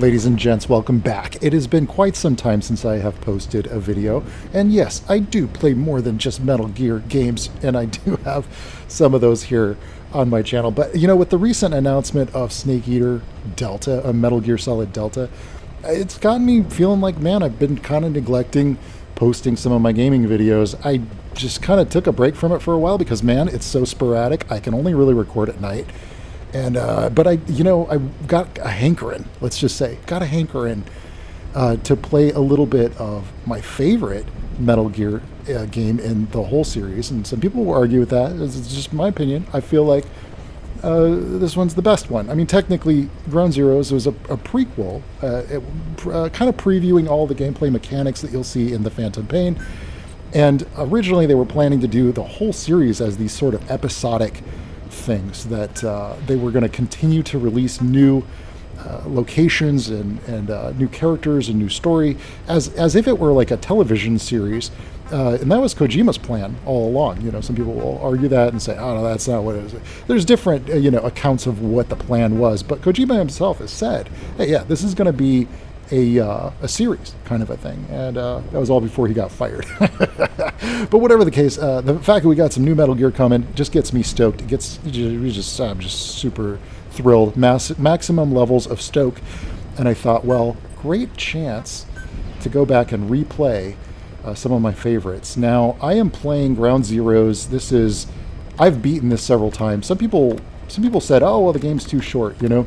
Ladies and gents, welcome back. It has been quite some time since I have posted a video, and yes, I do play more than just Metal Gear games, and I do have some of those here on my channel. But, you know, with the recent announcement of Snake Eater Delta, a Metal Gear Solid Delta, it's gotten me feeling like, man, I've been kind of neglecting posting some of my gaming videos. I just kind of took a break from it for a while because, man, it's so sporadic. I can only really record at night. And but I got a hankering. Let's just say, got a hankering to play a little bit of my favorite Metal Gear game in the whole series. And some people will argue with that. It's just my opinion. I feel like this one's the best one. I mean, technically, Ground Zeroes was a prequel, kind of previewing all the gameplay mechanics that you'll see in the Phantom Pain. And originally, they were planning to do the whole series as these sort of episodic things that they were going to continue to release new locations and new characters and new story as if it were like a television series, and that was Kojima's plan all along. You know, some people will argue that and say, oh no, that's not what it is. There's different accounts of what the plan was, but Kojima himself has said, hey, yeah, this is going to be a series kind of a thing, and that was all before he got fired. But whatever the case, the fact that we got some new Metal Gear coming just gets me stoked. I'm just super thrilled, maximum levels of stoke. And I thought, well, great chance to go back and replay some of my favorites. Now, I am playing Ground Zeroes. I've beaten this several times. Some people said, oh, well, the game's too short, and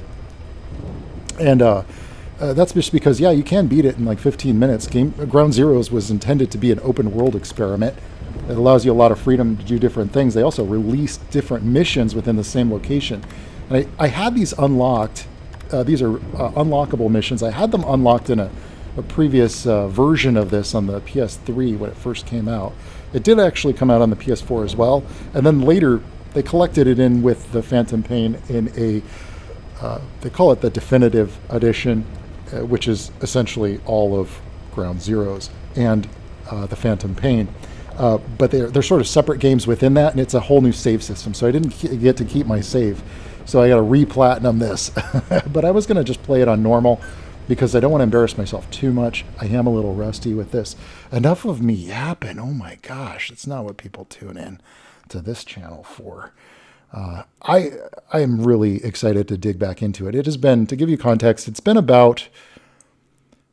that's just because, yeah, you can beat it in like 15 minutes. Ground Zeroes was intended to be an open world experiment that allows you a lot of freedom to do different things. They also released different missions within the same location. And I had these unlocked. These are unlockable missions. I had them unlocked in a previous version of this on the PS3 when it first came out. It did actually come out on the PS4 as well. And then later, they collected it in with the Phantom Pain in they call it the Definitive Edition, which is essentially all of Ground Zeroes and the Phantom Pain. But they're sort of separate games within that, and it's a whole new save system. So I didn't get to keep my save. So I got to re-platinum this. But I was going to just play it on normal because I don't want to embarrass myself too much. I am a little rusty with this. Enough of me yapping. Oh my gosh, that's not what people tune in to this channel for. I am really excited to dig back into it. It has been, to give you context, it's been about,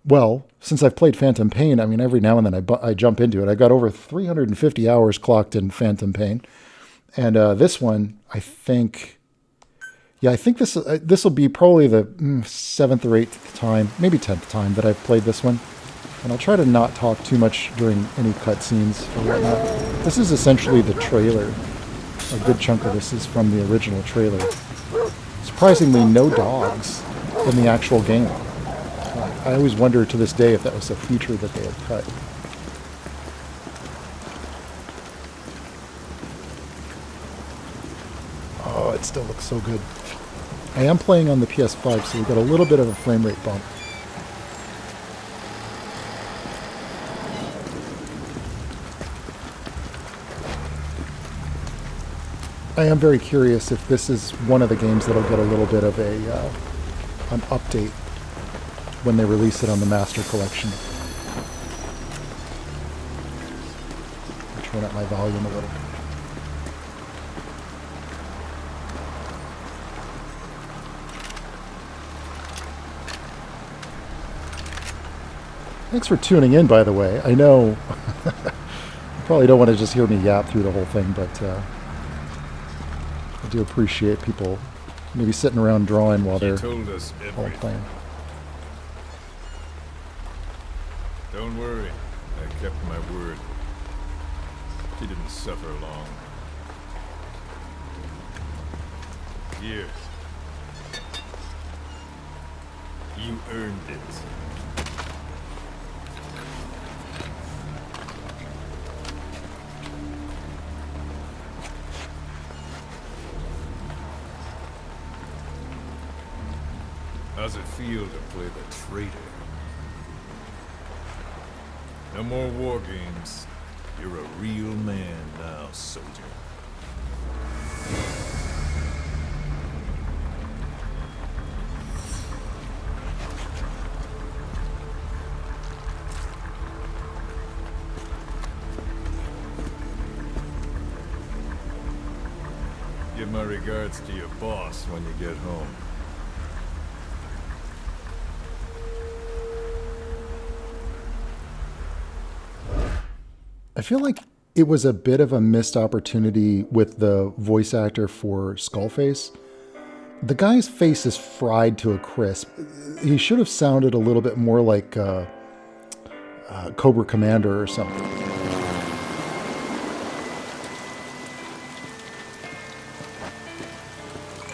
well, since I've played Phantom Pain, I mean, every now and then I jump into it. I got over 350 hours clocked in Phantom Pain. And this one, I think this will be probably the 7th or 8th time, maybe 10th time that I've played this one. And I'll try to not talk too much during any cutscenes or whatnot. This is essentially the trailer. A good chunk of this is from the original trailer. Surprisingly, no dogs in the actual game. I always wonder to this day if that was a feature that they had cut. Oh, it still looks so good. I am playing on the PS5, so we got a little bit of a frame rate bump. I am very curious if this is one of the games that'll get a little bit of an update when they release it on the Master Collection. I'll turn up my volume a little. Thanks for tuning in, by the way. I know you probably don't want to just hear me yap through the whole thing, but I do appreciate people maybe sitting around drawing while they're all playing. Don't worry, I kept my word. She didn't suffer long. Here. You earned it. How's it feel to play the traitor? No more war games. You're a real man now, soldier. my regards to your boss when you get home. I feel like it was a bit of a missed opportunity with the voice actor for Skullface. The guy's face is fried to a crisp. He should have sounded a little bit more like Cobra Commander or something.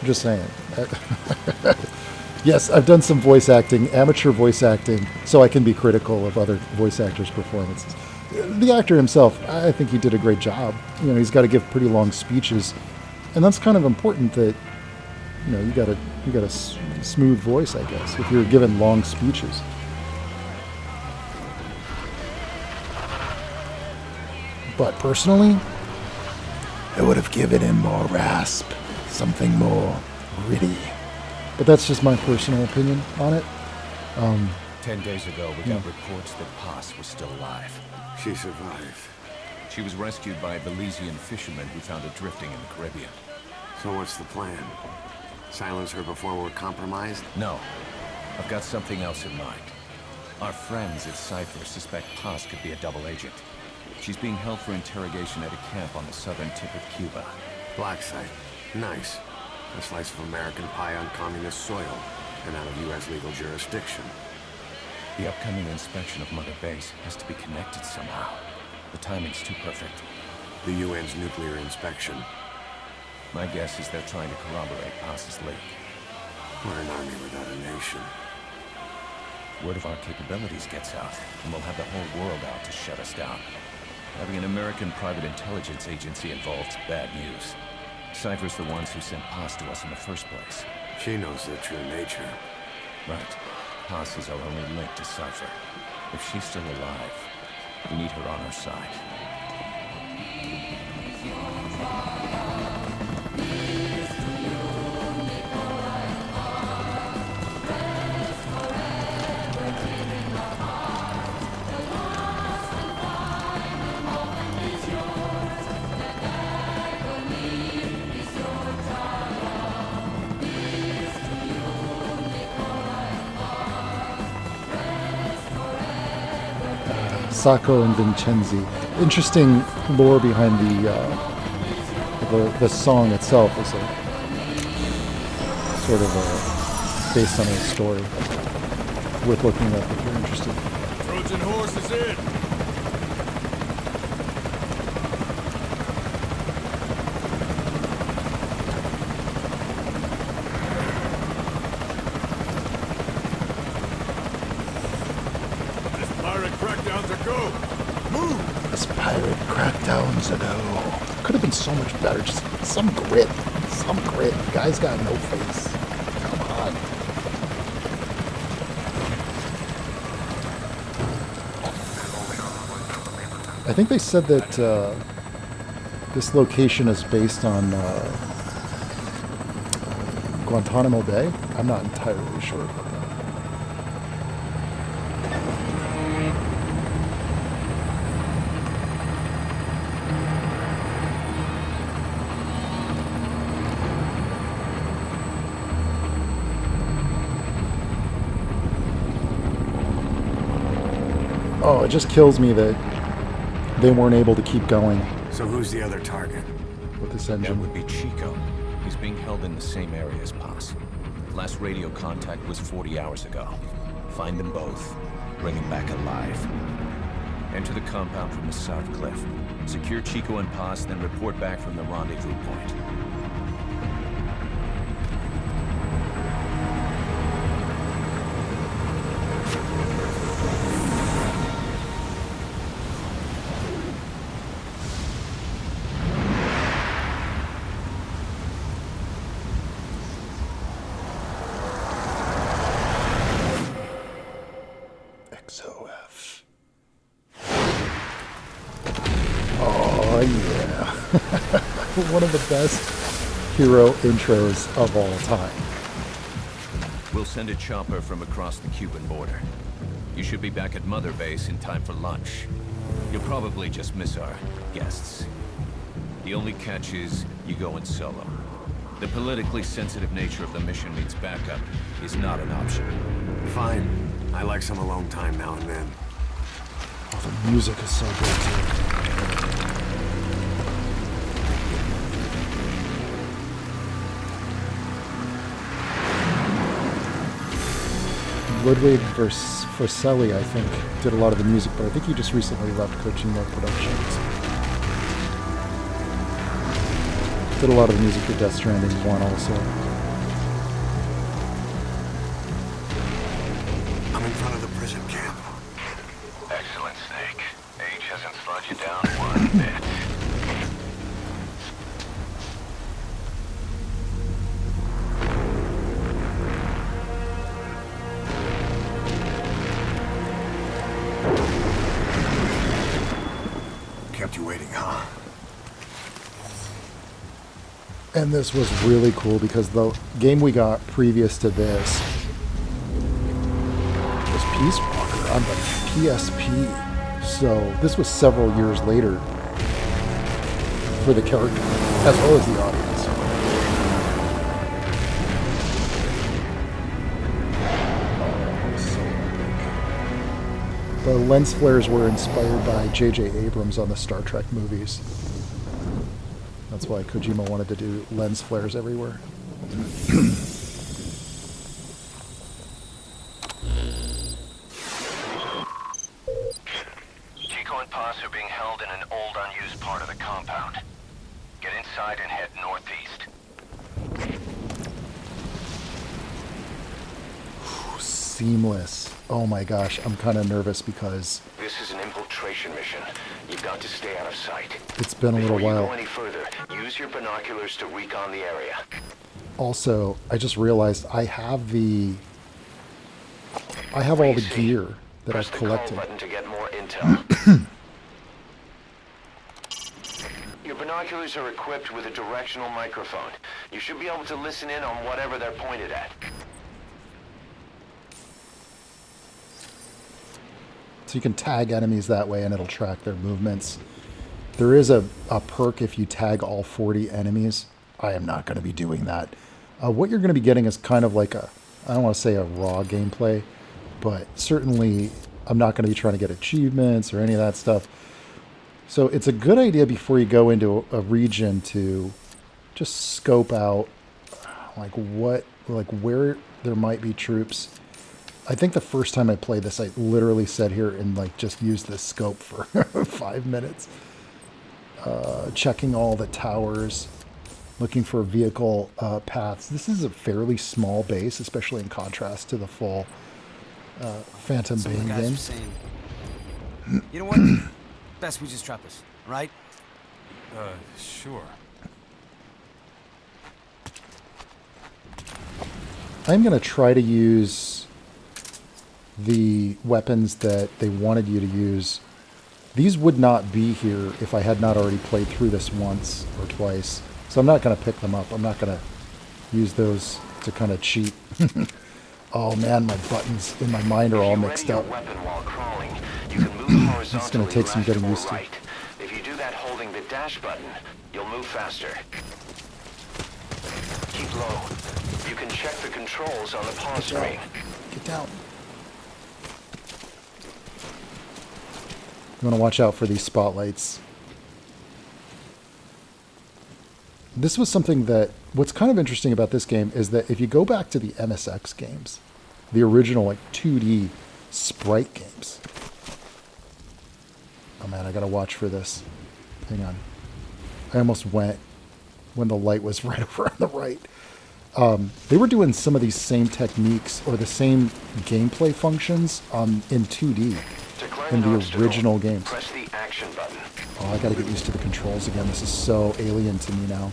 Just saying. Yes, I've done some voice acting, amateur voice acting, so I can be critical of other voice actors' performances. The actor himself, I think he did a great job. You know, he's got to give pretty long speeches, and that's kind of important. That you got a smooth voice, I guess, if you're given long speeches. But personally, I would have given him more rasp, something more gritty. But that's just my personal opinion on it. 10 days ago, we got reports that Paz was still alive. She survived. She was rescued by a Belizean fisherman who found her drifting in the Caribbean. So what's the plan? Silence her before we're compromised? No, I've got something else in mind. Our friends at Cypher suspect Paz could be a double agent. She's being held for interrogation at a camp on the southern tip of Cuba. Black site. Nice. A slice of American pie on communist soil, and out of U.S. legal jurisdiction. The upcoming inspection of Mother Base has to be connected somehow. The timing's too perfect. The UN's nuclear inspection. My guess is they're trying to corroborate Paz's leak. We're an army without a nation. Word of our capabilities gets out, and we'll have the whole world out to shut us down. Having an American private intelligence agency involved's bad news. Cypher's the ones who sent Paz to us in the first place. She knows their true nature. Right. Paz is our only link to Cypher. If she's still alive, we need her on our side. Sacco and Vincenzi. Interesting lore behind the song itself is sort of based on a story. Worth looking up if you're interested. Trojan horse is in! Crackdowns ago. Could have been so much better. Just some grit. Some grit. The guy's got no face. Come on. I think they said that this location is based on Guantanamo Bay. I'm not entirely sure about that. Oh, it just kills me that they weren't able to keep going So who's the other target? with this That engine. would be Chico. He's being held in the same area as Paz. Last radio contact was 40 hours ago. Find them both. Bring him back alive. Enter the compound from the south cliff. Secure Chico and Paz, then report back from the rendezvous point. XOF. Oh, yeah. One of the best hero intros of all time. We'll send a chopper from across the Cuban border. You should be back at Mother Base in time for lunch. You'll probably just miss our guests. The only catch is you go in solo. The politically sensitive nature of the mission means backup is not an option. Fine. I like some alone time now and then. Oh, the music is so good too. Ludwig Verselli, I think, did a lot of the music, but I think he just recently left Kojima Productions. Did a lot of the music for Death Stranding 1 also. I'm in front of the prison camp. Excellent, Snake. Age hasn't slowed you down one bit. Kept you waiting, huh? And this was really cool because the game we got previous to this was Peace Walker on the PSP. So this was several years later for the character as well as the audience. So epic. The lens flares were inspired by J.J. Abrams on the Star Trek movies. That's why Kojima wanted to do lens flares everywhere. Chico and Paz are being held in an old, unused part of the compound. Get inside and head northeast. Seamless. Oh my gosh, I'm kind of nervous because This is an infiltration mission. You've got to stay out of sight. it's been a little Before you while. go any further, use your binoculars to recon the area. Also, I just realized I have all the gear that Press I've the call collected. button to get more intel. Your binoculars are equipped with a directional microphone. You should be able to listen in on whatever they're pointed at. So you can tag enemies that way and it'll track their movements. There is a perk if you tag all 40 enemies. I am not going to be doing that. What you're going to be getting is kind of like I don't want to say a raw gameplay, but certainly I'm not going to be trying to get achievements or any of that stuff. So it's a good idea before you go into a region to just scope out where there might be troops. I think the first time I played this, I literally sat here and just used this scope for 5 minutes. Checking all the towers, looking for vehicle paths. This is a fairly small base, especially in contrast to the full Phantom Some of Bane the guys game. were saying, you know what? Best we just drop this, right? Sure. I'm going to try to use the weapons that they wanted you to use. These would not be here if I had not already played through this once or twice. So I'm not going to pick them up. I'm not going to use those to kind of cheat. Oh man, my buttons in my mind are all mixed up. It's going to take some getting used to. If you do that holding the dash button, you'll move faster. Keep low. You can check the controls on the pause screen. Get down. You want to watch out for these spotlights. This was something that, what's kind of interesting about this game is that if you go back to the MSX games, the original 2D sprite games. Oh man, I gotta watch for this. Hang on. I almost went when the light was right over on the right. They were doing some of these same techniques or the same gameplay functions in 2D in the original games. Press the action button. Oh, I gotta get used to the controls again. This is so alien to me now.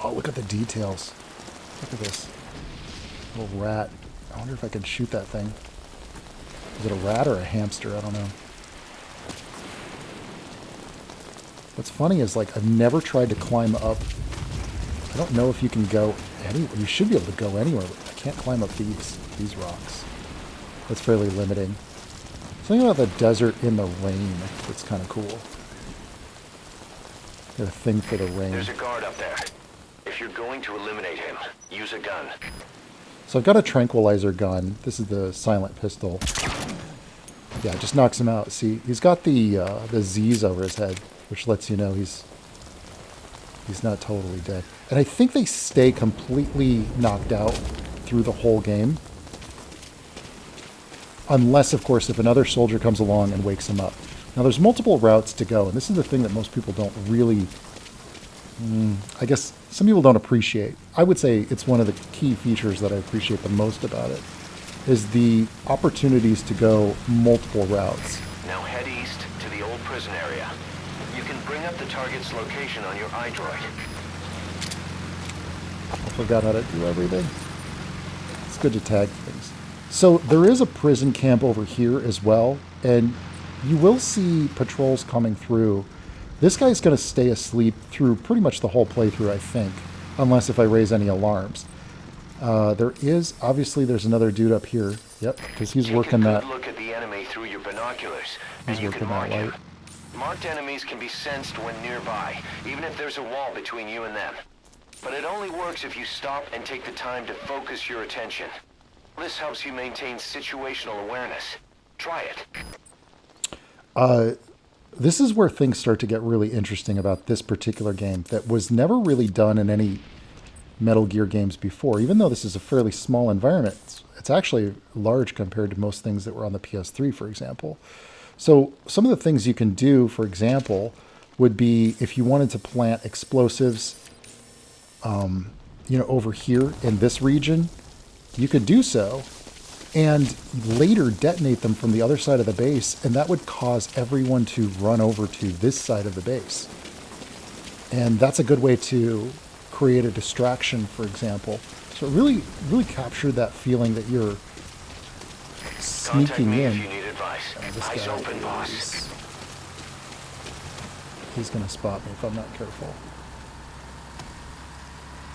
Oh, look at the details. Look at this. Little rat. I wonder if I can shoot that thing. Is it a rat or a hamster? I don't know. What's funny is, I've never tried to climb up. I don't know if you can go anywhere. You should be able to go anywhere, but I can't climb up these rocks. That's fairly limiting. Something about the desert in the rain that's kind of cool. Got a thing for the rain. There's a guard up there. If you're going to eliminate him, use a gun. So I've got a tranquilizer gun. This is the silent pistol. Yeah, it just knocks him out. See, he's got the Z's over his head, which lets you know he's not totally dead. And I think they stay completely knocked out through the whole game. Unless, of course, if another soldier comes along and wakes him up. Now, there's multiple routes to go, and this is the thing that most people don't really... I guess some people don't appreciate. I would say it's one of the key features that I appreciate the most about it, is the opportunities to go multiple routes. Now head east to the old prison area. You can bring up the target's location on your iDroid. I forgot how to do everything. It's good to tag things. So there is a prison camp over here as well, and you will see patrols coming through. This guy's going to stay asleep through pretty much the whole playthrough, I think, unless if I raise any alarms. There's another dude up here. Yep, because he's working that. Take a good look at the enemy through your binoculars, and He's you working can mark that him. light. Marked enemies can be sensed when nearby, even if there's a wall between you and them. But it only works if you stop and take the time to focus your attention. This helps you maintain situational awareness. Try it. This is where things start to get really interesting about this particular game that was never really done in any Metal Gear games before. Even though this is a fairly small environment, it's actually large compared to most things that were on the PS3, for example. So some of the things you can do, for example, would be if you wanted to plant explosives, over here in this region, you could do so and later detonate them from the other side of the base, and that would cause everyone to run over to this side of the base. And that's a good way to create a distraction, for example. So it really captured that feeling that you're Contact sneaking me in. if you need advice. This Eyes guy open, boss. He's going to spot me if I'm not careful.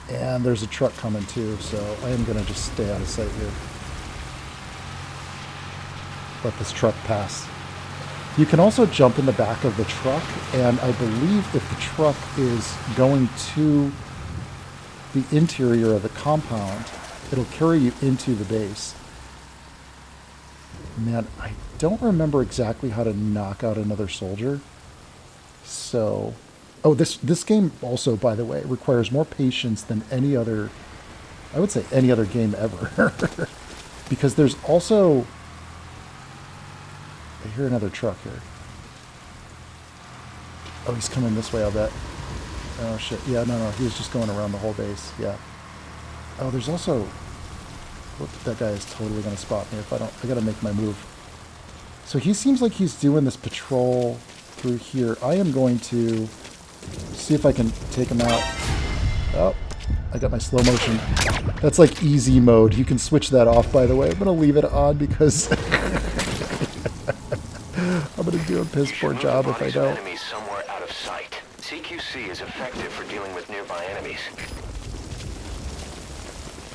And there's a truck coming too, so I am going to just stay out of sight here. Let this truck pass. You can also jump in the back of the truck, and I believe if the truck is going to the interior of the compound, it'll carry you into the base. Man, I don't remember exactly how to knock out another soldier. So... Oh, this game also, by the way, requires more patience than any other, I would say any other game ever. Because there's also... I hear another truck here. Oh, he's coming this way, I'll bet. Oh, shit. Yeah, no, he was just going around the whole base. Yeah. Oh, there's also... Whoop, that guy is totally going to spot me if I don't... I got to make my move. So he seems like he's doing this patrol through here. I am going to... see if I can take him out. Oh, I got my slow motion. That's like easy mode. You can switch that off, by the way. I'm going to leave it on because I'm going to do a piss poor job if I don't. Enemies somewhere out of sight. CQC is effective for dealing with nearby enemies.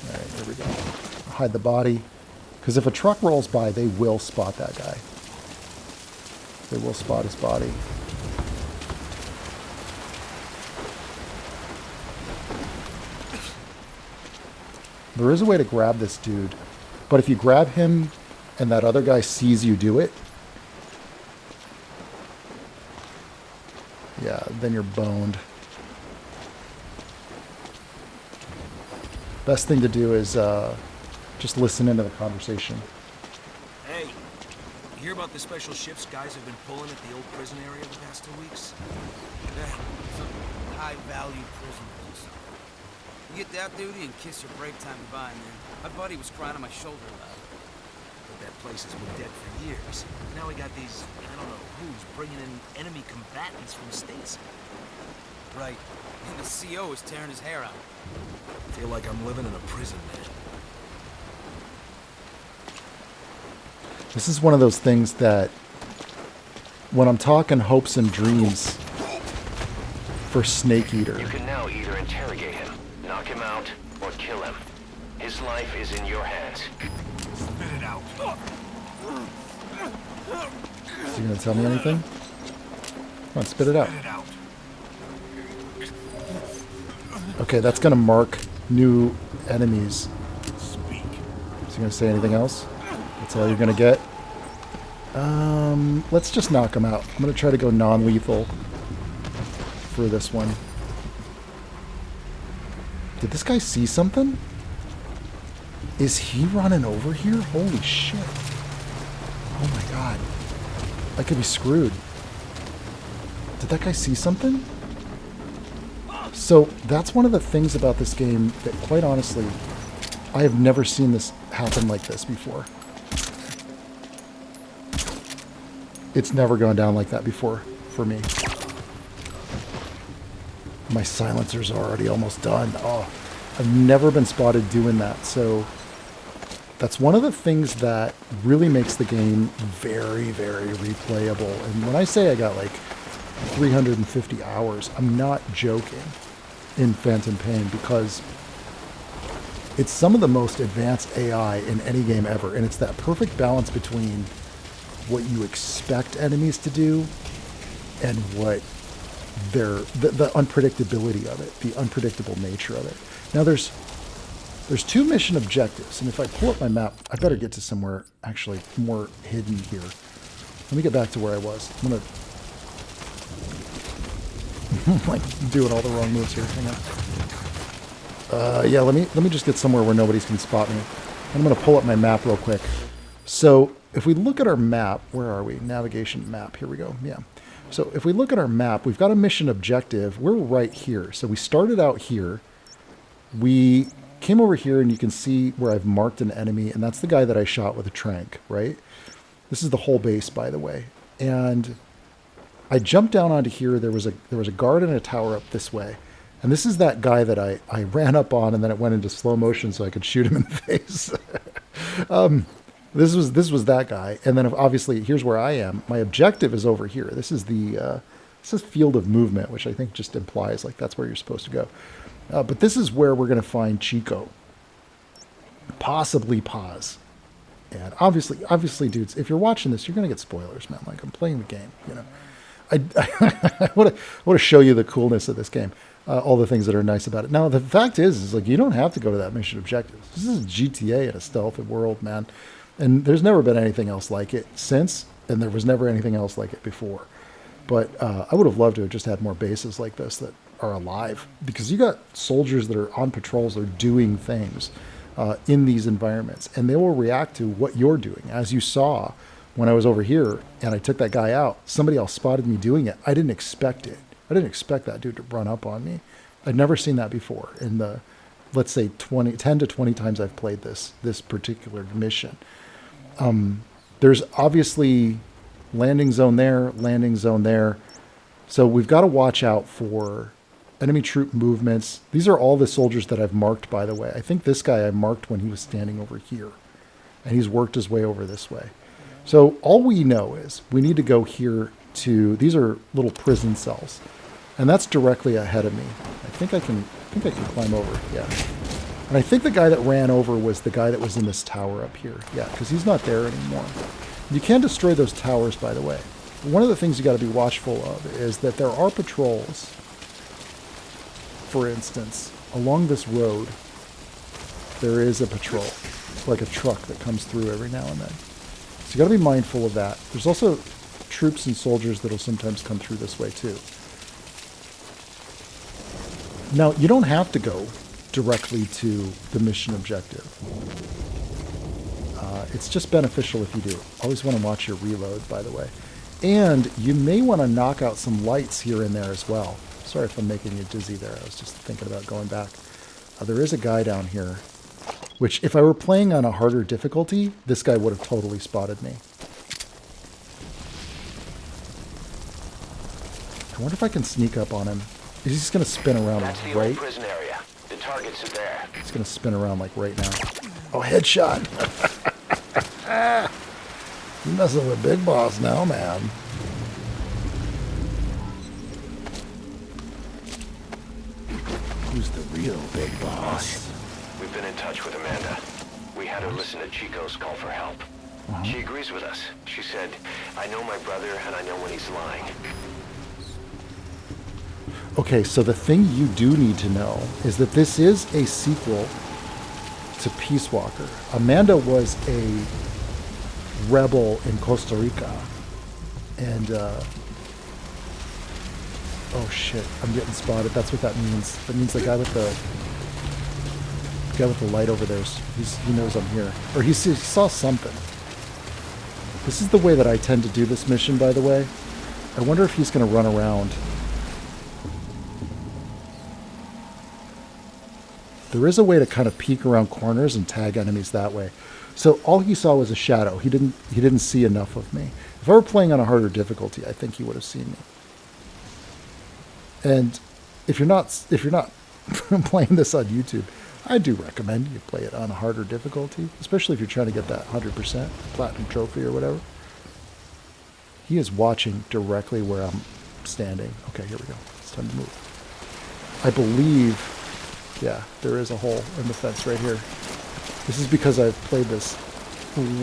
All right, here we go. Hide the body. Because if a truck rolls by, they will spot that guy. They will spot his body. There is a way to grab this dude, but if you grab him and that other guy sees you do it, yeah, then you're boned. Best thing to do is just listen into the conversation. Hey, you hear about the special ships guys have been pulling at the old prison area the past 2 weeks? Yeah, some high-value prisoners. You get out duty and kiss your break time goodbye, man. My buddy was crying on my shoulder about it. But that place has been dead for years. Now we got these, I don't know who's, bringing in enemy combatants from states. Right. And the CO is tearing his hair out. I feel like I'm living in a prison, man. This is one of those things that when I'm talking hopes and dreams for Snake Eater. You can now either interrogate him, knock him out, or kill him. His life is in your hands. Spit it out. Is he going to tell me anything? Come on, spit it out. Spit it out. Okay, that's going to mark new enemies. Speak. Is he going to say anything else? That's all you're going to get? Let's just knock him out. I'm going to try to go non-lethal for this one. Did this guy see something? Is he running over here? Holy shit. Oh my god. I could be screwed. Did that guy see something? So that's one of the things about this game that, quite honestly, I have never seen this happen like this before. It's never gone down like that before for me. My silencers are already almost done. Oh, I've never been spotted doing that. So that's one of the things that really makes the game very, very replayable. And when I say I got like 350 hours, I'm not joking in Phantom Pain, because it's some of the most advanced AI in any game ever. And it's that perfect balance between what you expect enemies to do and what the unpredictability of it, the unpredictable nature of it. Now there's two mission objectives, and if I pull up my map, I better get to somewhere actually more hidden here. Let me get back to where I was. I'm gonna like doing all the wrong moves here. Hang on. Yeah, let me just get somewhere where nobody can spot me. I'm gonna pull up my map real quick. So if we look at our map, where are we? Navigation map. Here we go. Yeah. So if we look at our map, we've got a mission objective. We're right here. So we started out here. We came over here, and you can see where I've marked an enemy, and that's the guy that I shot with a tranq, right? This is the whole base, by the way. And I jumped down onto here. There was a guard and a tower up this way. And this is that guy that I ran up on, and then it went into slow motion so I could shoot him in the face. This was that guy, and then obviously here's where I am. My objective is over here. This is this is field of movement, which I think just implies like that's where you're supposed to go. But this is where we're going to find Chico, possibly Paz, and obviously, dudes, if you're watching this, you're going to get spoilers, man. Like, I'm playing the game, you know. I want to show you the coolness of this game, all the things that are nice about it. Now, the fact is like you don't have to go to that mission objective. This is GTA in a stealth world, man. And there's never been anything else like it since, and there was never anything else like it before. But I would have loved to have just had more bases like this that are alive, because you got soldiers that are on patrols or doing things in these environments, and they will react to what you're doing. As you saw when I was over here and I took that guy out, somebody else spotted me doing it. I didn't expect it. I didn't expect that dude to run up on me. I'd never seen that before in the, let's say, 10 to 20 times I've played this particular mission. There's obviously landing zone there. So we've got to watch out for enemy troop movements. These are all the soldiers that I've marked, by the way. I think this guy I marked when he was standing over here, and he's worked his way over this way. So all we know is we need to go here to, these are little prison cells, and that's directly ahead of me. I think I can climb over. Yeah. And I think the guy that ran over was the guy that was in this tower up here. Yeah, because he's not there anymore. You can destroy those towers, by the way. One of the things you got to be watchful of is that there are patrols, for instance, along this road. There is a patrol, like a truck that comes through every now and then. So you got to be mindful of that. There's also troops and soldiers that will sometimes come through this way too. Now, you don't have to go directly to the mission objective. It's just beneficial if you do. Always want to watch your reload, by the way. And you may want to knock out some lights here and there as well. Sorry if I'm making you dizzy there. I was just thinking about going back. There is a guy down here, which if I were playing on a harder difficulty, this guy would have totally spotted me. I wonder if I can sneak up on him. He's just going to spin around That's the right. old prison area. The targets are there. He's going to spin around like right now. Oh, headshot. You're messing with Big Boss now, man. Who's the real Big Boss? We've been in touch with Amanda. We had her listen to Chico's call for help. She agrees with us. She said, I know my brother and I know when he's lying. Okay, so the thing you do need to know is that this is a sequel to Peace Walker. Amanda was a rebel in Costa Rica. And, oh shit, I'm getting spotted. That's what that means. That means the guy with the light over there, he knows I'm here. Or he saw something. This is the way that I tend to do this mission, by the way. I wonder if he's going to run around. There is a way to kind of peek around corners and tag enemies that way. So all he saw was a shadow. He didn't see enough of me. If I were playing on a harder difficulty, I think he would have seen me. And if you're not playing this on YouTube, I do recommend you play it on a harder difficulty, especially if you're trying to get that 100% platinum trophy or whatever. He is watching directly where I'm standing. Okay, here we go. It's time to move. I believe, yeah, there is a hole in the fence right here. This is because I've played this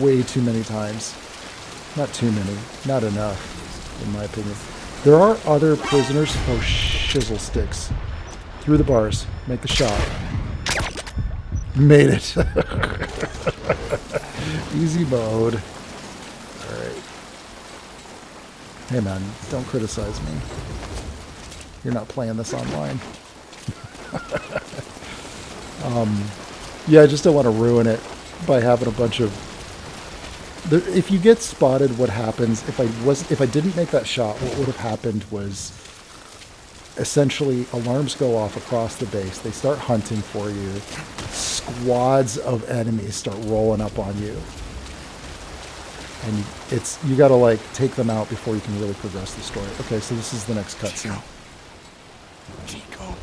way too many times. Not too many. Not enough, in my opinion. There are other prisoners. Oh, shizzle sticks. Through the bars. Make the shot. Made it. Easy mode. Alright. Hey man, don't criticize me. You're not playing this online. Yeah, I just don't want to ruin it by having a bunch of... If you get spotted, what happens, if I didn't make that shot, what would have happened was essentially alarms go off across the base. They start hunting for you. Squads of enemies start rolling up on you. And you got to like take them out before you can really progress the story. Okay, so this is the next cutscene. Chico.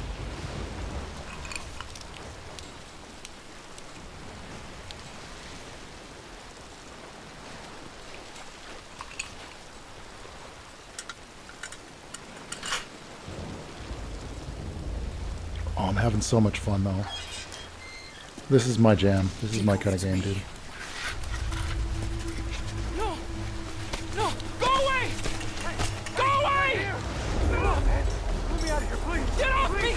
Oh, I'm having so much fun though. This is my jam. This is my kind of game, dude. No! No! Go away! Go away! No, man. Let me out of here, please. Get off me!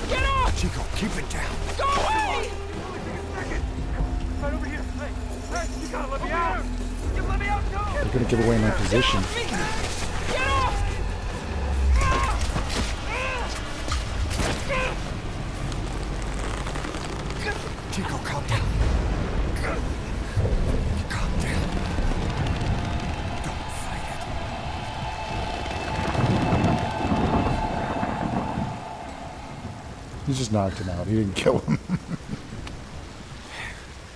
Get off! Chico, keep it down. Go away! Only take a second. Right over here. Hey, you gotta let me out. You let me out, go. They're gonna give away my position. Get off! Chico, calm down. Calm down. Don't fight it. He just knocked him out. He didn't kill him.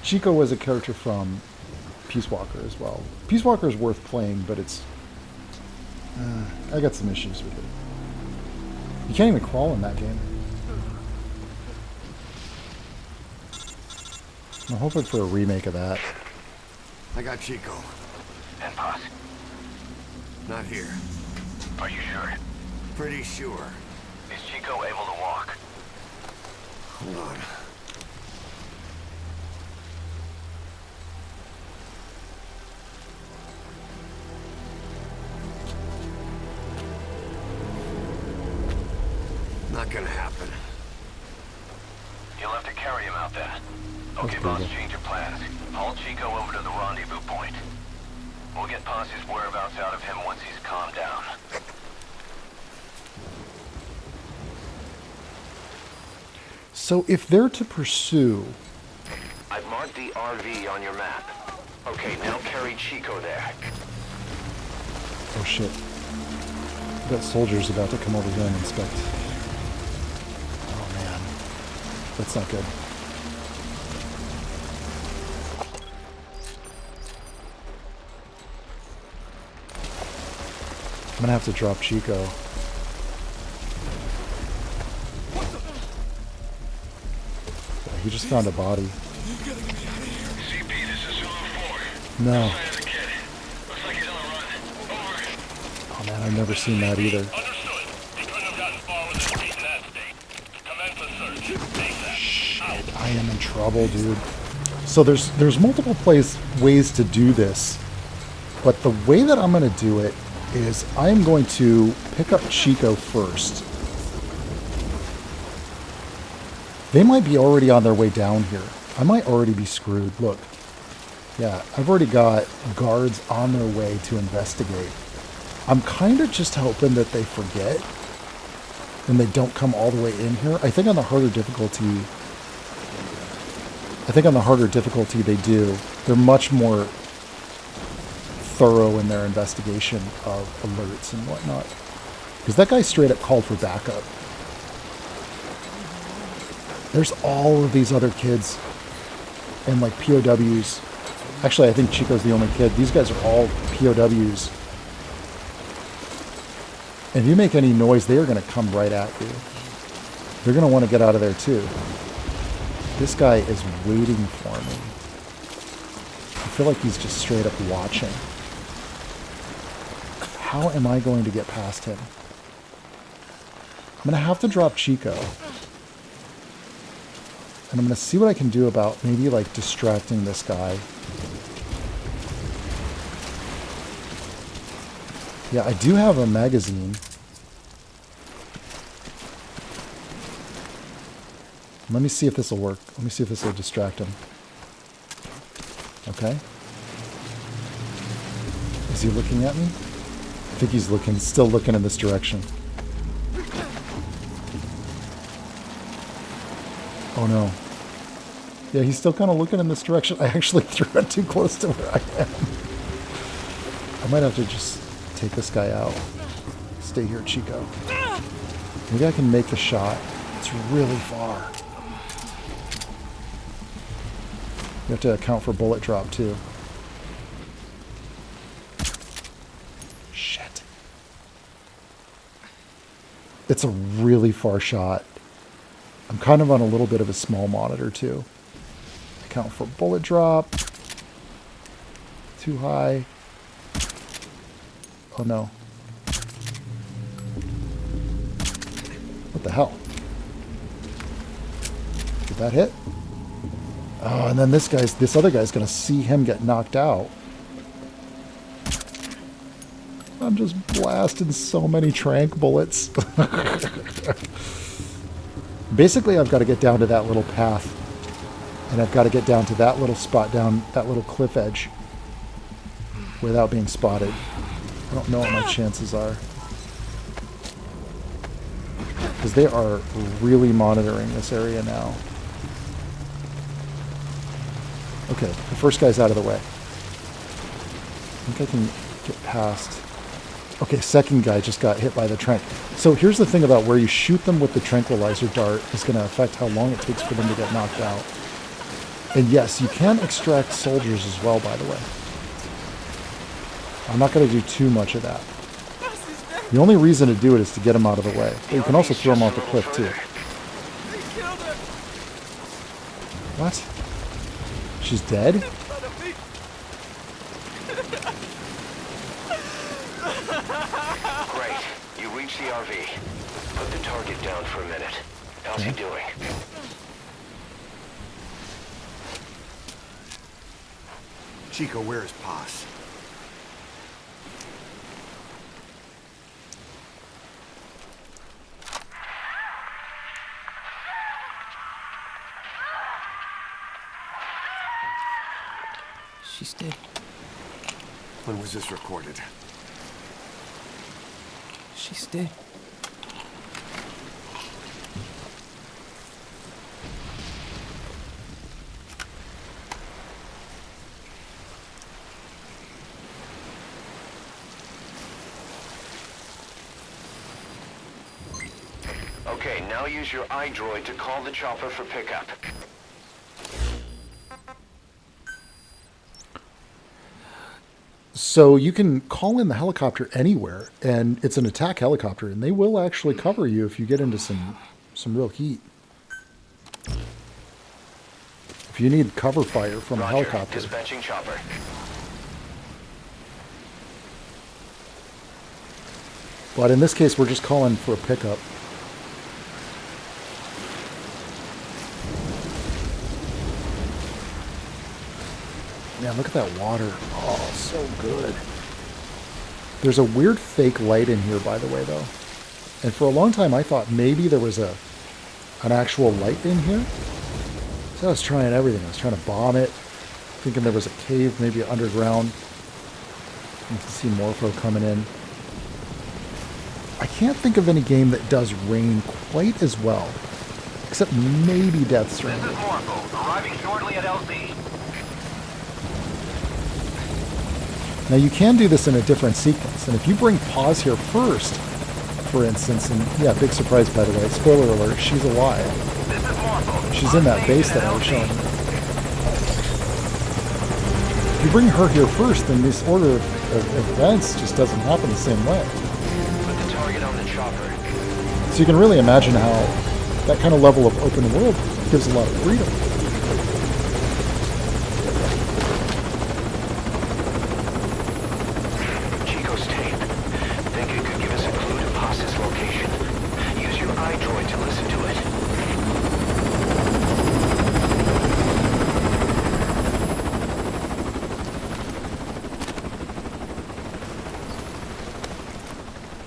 Chico was a character from Peace Walker as well. Peace Walker is worth playing, but it's... I got some issues with it. You can't even crawl in that game. I'm hoping for a remake of that. I got Chico. And Paz, Not here. are you sure? Pretty sure. Is Chico able to walk? Hold on. Not gonna happen. You'll have to carry him out there. Okay, pretty boss, good. change your plans. Haul Chico over to the rendezvous point. We'll get Paz's whereabouts out of him once he's calmed down. So if they're to pursue... I've marked the RV on your map. Okay, now carry Chico there. Oh shit. That soldier's about to come over here and inspect. Oh man. That's not good. I'm gonna have to drop Chico. Yeah, he just found a body. CP, this is Zulu 4. No. There's a kid. Looks like he's on the run. Over. Oh man, I've never seen that either. Understood. He couldn't have gotten far with his feet in that state. Commence a search. ASAP. Shit, I am in trouble, dude. So there's multiple ways to do this, but the way that I'm gonna do it is I'm going to pick up Chico first, They might be already on their way down here. I might already be screwed. Look. Yeah, I've already got guards on their way to investigate. I'm kind of just hoping that they forget and they don't come all the way in here. I think on the harder difficulty they do. They're much more thorough in their investigation of alerts and whatnot. Because that guy straight up called for backup. There's all of these other kids and like POWs. Actually, I think Chico's the only kid. These guys are all POWs. And if you make any noise, they are going to come right at you. They're going to want to get out of there too. This guy is waiting for me. I feel like he's just straight up watching. How am I going to get past him? I'm going to have to drop Chico. And I'm going to see what I can do about maybe like distracting this guy. Yeah, I do have a magazine. Let me see if this will work. Let me see if this will distract him. Okay. Is he looking at me? I think he's looking, still looking in this direction. Oh no. Yeah, he's still kind of looking in this direction. I actually threw it too close to where I am. I might have to just take this guy out. Stay here, Chico. Maybe I can make the shot. It's really far. You have to account for bullet drop too. Shit. It's a really far shot. I'm kind of on a little bit of a small monitor too. Account for bullet drop. Too high. Oh no. What the hell? Did that hit? Oh, and then this other guy's gonna see him get knocked out. I'm just blasting so many tranq bullets. Basically, I've got to get down to that little path. And I've got to get down to that little spot down, that little cliff edge. Without being spotted. I don't know what my chances are. Because they are really monitoring this area now. Okay, the first guy's out of the way. I think I can get past. Okay, second guy just got hit by the tranq. So here's the thing about where you shoot them with the tranquilizer dart is going to affect how long it takes for them to get knocked out. And yes, you can extract soldiers as well, by the way. I'm not going to do too much of that. The only reason to do it is to get them out of the way. But you can also throw them off the cliff too. What? She's dead? Great. You reached the RV. Put the target down for a minute. How's he doing? Chico, where is Paz? She's dead. When was this recorded? She's dead. Okay, now use your iDroid to call the chopper for pickup. So you can call in the helicopter anywhere, and it's an attack helicopter, and they will actually cover you if you get into some real heat. If you need cover fire from a helicopter. Dispatching chopper. But in this case, we're just calling for a pickup. Man, look at that water. Oh, so good. There's a weird fake light in here, by the way, though. And for a long time, I thought maybe there was a an actual light in here. So I was trying everything. I was trying to bomb it, thinking there was a cave, maybe underground. You can see Morpho coming in. I can't think of any game that does rain quite as well, except maybe Death Stranding. This is Morpho, arriving shortly at LZ. Now you can do this in a different sequence, and if you bring pause here first, for instance, and yeah, big surprise by the way, spoiler alert, she's alive. This is Morpho. She's in that base that I was showing you. If you bring her here first, then this order of events just doesn't happen the same way. Put the target on the chopper. So you can really imagine how that kind of level of open world gives a lot of freedom. Chico's tape. Think it could give us a clue to Paz's location. Use your iDroid to listen to it.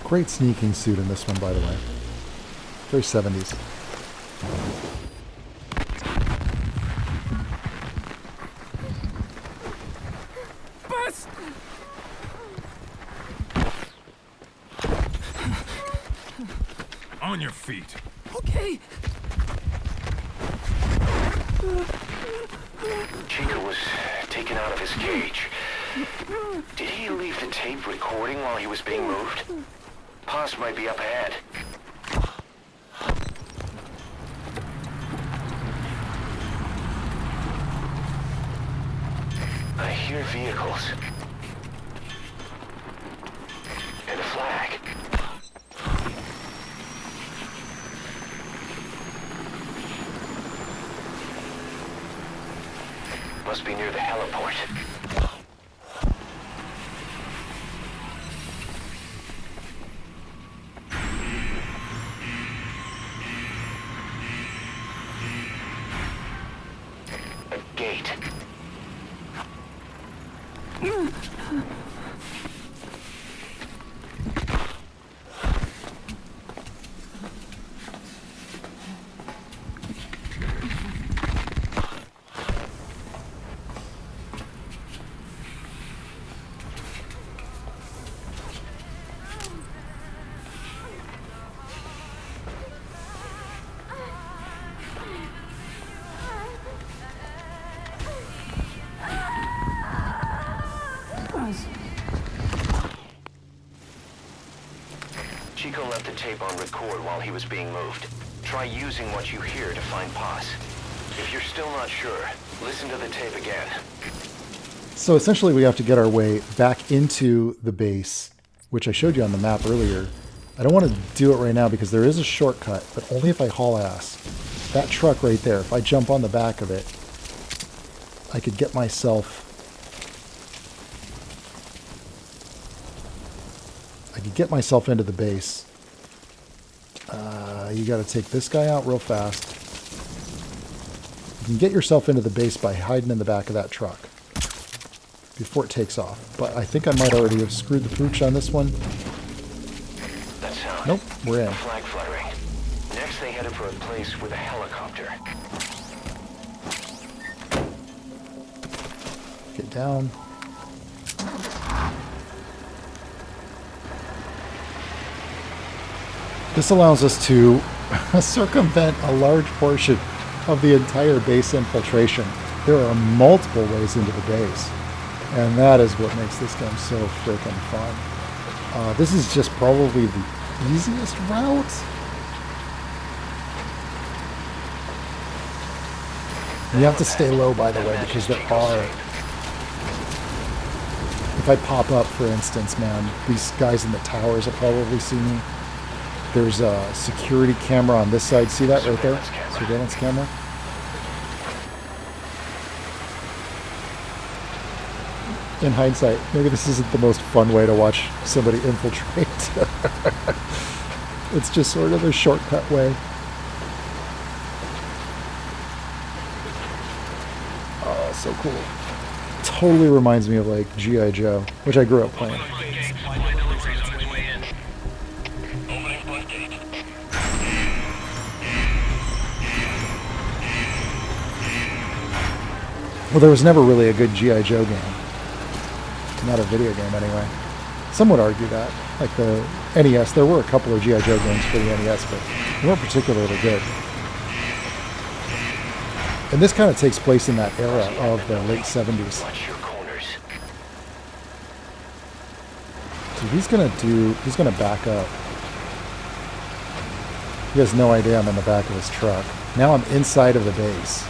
Great sneaking suit in this one, by the way. Very 70s. Bus! On your feet. Okay. Chico was taken out of his cage. Did he leave the tape recording while he was being moved? Paz might be up ahead. I hear vehicles. And a flag. Must be near the heliport. A gate. Chico left the tape on record while he was being moved. Try using what you hear to find Paz. If you're still not sure, listen to the tape again. So essentially we have to get our way back into the base, which I showed you on the map earlier. I don't want to do it right now because there is a shortcut, but only if I haul ass. That truck right there, if I jump on the back of it, I could get myself... into the base. You got to take this guy out real fast. You can get yourself into the base by hiding in the back of that truck before it takes off. But I think I might already have screwed the pooch on this one. That sound. Nope, we're in. Flag fluttering. Next they headed for a place with a helicopter. Get down. This allows us to circumvent a large portion of the entire base infiltration. There are multiple ways into the base, and that is what makes this game so freaking fun. This is just probably the easiest route. You have to stay low, by the way, because there are... If I pop up, for instance, man, these guys in the towers will probably see me. There's a security camera on this side. See that right there? Surveillance camera. In hindsight, maybe this isn't the most fun way to watch somebody infiltrate. It's just sort of a shortcut way. Oh, so cool. Totally reminds me of like G.I. Joe, which I grew up playing. Well, there was never really a good G.I. Joe game. Not a video game, anyway. Some would argue that. Like the NES, there were a couple of G.I. Joe games for the NES, but they weren't particularly good. And this kind of takes place in that era of the late 70s. Watch your corners. So he's gonna back up. He has no idea I'm in the back of his truck. Now I'm inside of the base.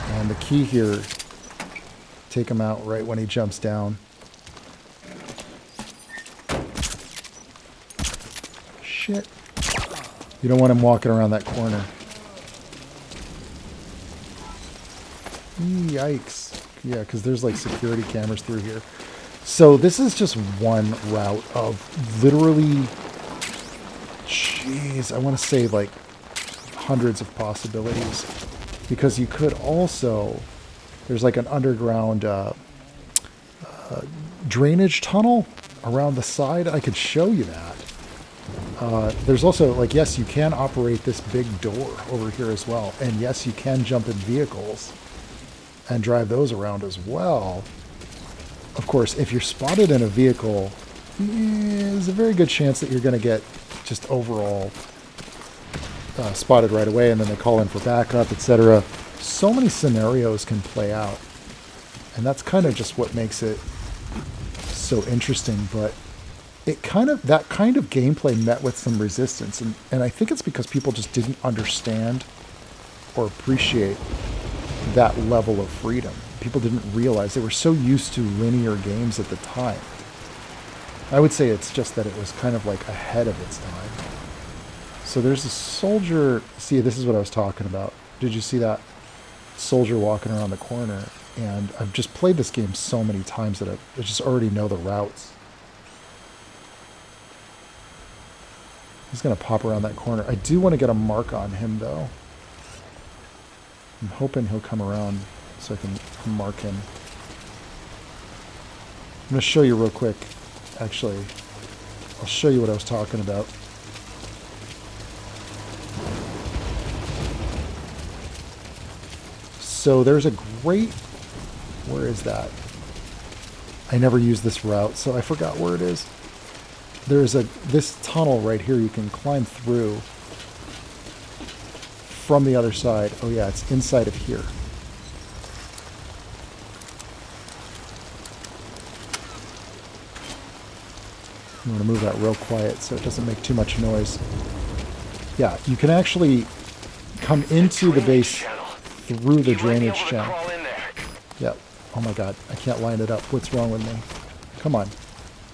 And the key here, take him out right when he jumps down. Shit. You don't want him walking around that corner. Yikes. Yeah, because there's like security cameras through here. So this is just one route of literally, jeez, I want to say like hundreds of possibilities. Because you could also, there's like an underground drainage tunnel around the side. I could show you that. There's also, like, yes, you can operate this big door over here as well. And yes, you can jump in vehicles and drive those around as well. Of course, if you're spotted in a vehicle, there's a very good chance that you're going to get just overall spotted right away, and then they call in for backup, etc. So many scenarios can play out. And that's kind of just what makes it so interesting, but that kind of gameplay met with some resistance, and I think it's because people just didn't understand or appreciate that level of freedom. People didn't realize, they were so used to linear games at the time. I would say it's just that it was kind of like ahead of its time. So there's a soldier, see, this is what I was talking about. Did you see that soldier walking around the corner? And I've just played this game so many times that I just already know the routes. He's going to pop around that corner. I do want to get a mark on him, though. I'm hoping he'll come around so I can mark him. I'm going to show you real quick. Actually, I'll show you what I was talking about. So there's a great... Where is that? I never used this route, so I forgot where it is. There's this tunnel right here you can climb through from the other side. Oh yeah, it's inside of here. I'm going to move that real quiet so it doesn't make too much noise. Yeah, you can actually come into the base through the drainage channel. Yep. Oh my god, I can't line it up. What's wrong with me? Come on.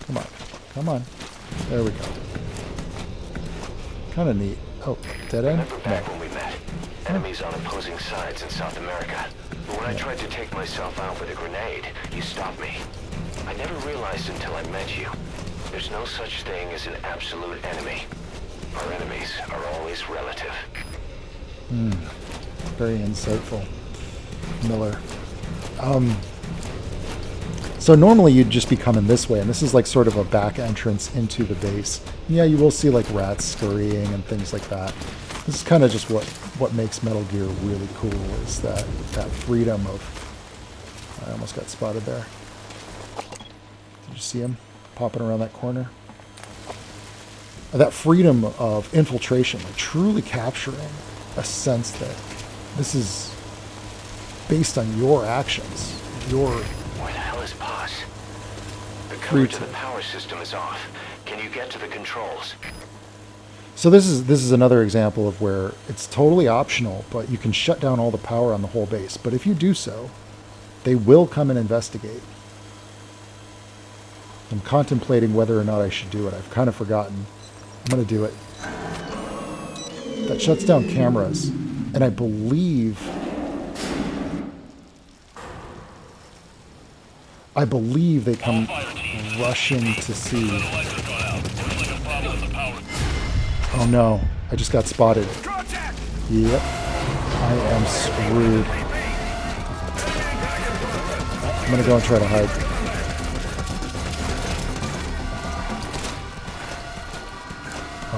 Come on. Come on. There we go. Kind of neat. Oh, dead end? Remember back when we met? Enemies on opposing sides in South America. But when I tried to take myself out with a grenade, you stopped me. I never realized until I met you. There's no such thing as an absolute enemy. Our enemies are always relative. Very insightful, Miller. So normally you'd just be coming this way, and this is like sort of a back entrance into the base. Yeah, you will see like rats scurrying and things like that. This is kind of just what makes Metal Gear really cool, is that freedom of... I almost got spotted there. Did you see him popping around that corner? That freedom of infiltration, like truly capturing a sense that this is based on your actions, your... Where the hell is Boss? The cover to the power system is off. Can you get to the controls? So this is another example of where it's totally optional, but you can shut down all the power on the whole base. But if you do so, they will come and investigate. I'm contemplating whether or not I should do it. I've kind of forgotten. I'm going to do it. That shuts down cameras. And I believe they come rushing to see. Oh no, I just got spotted. Yep, I am screwed. I'm gonna go and try to hide.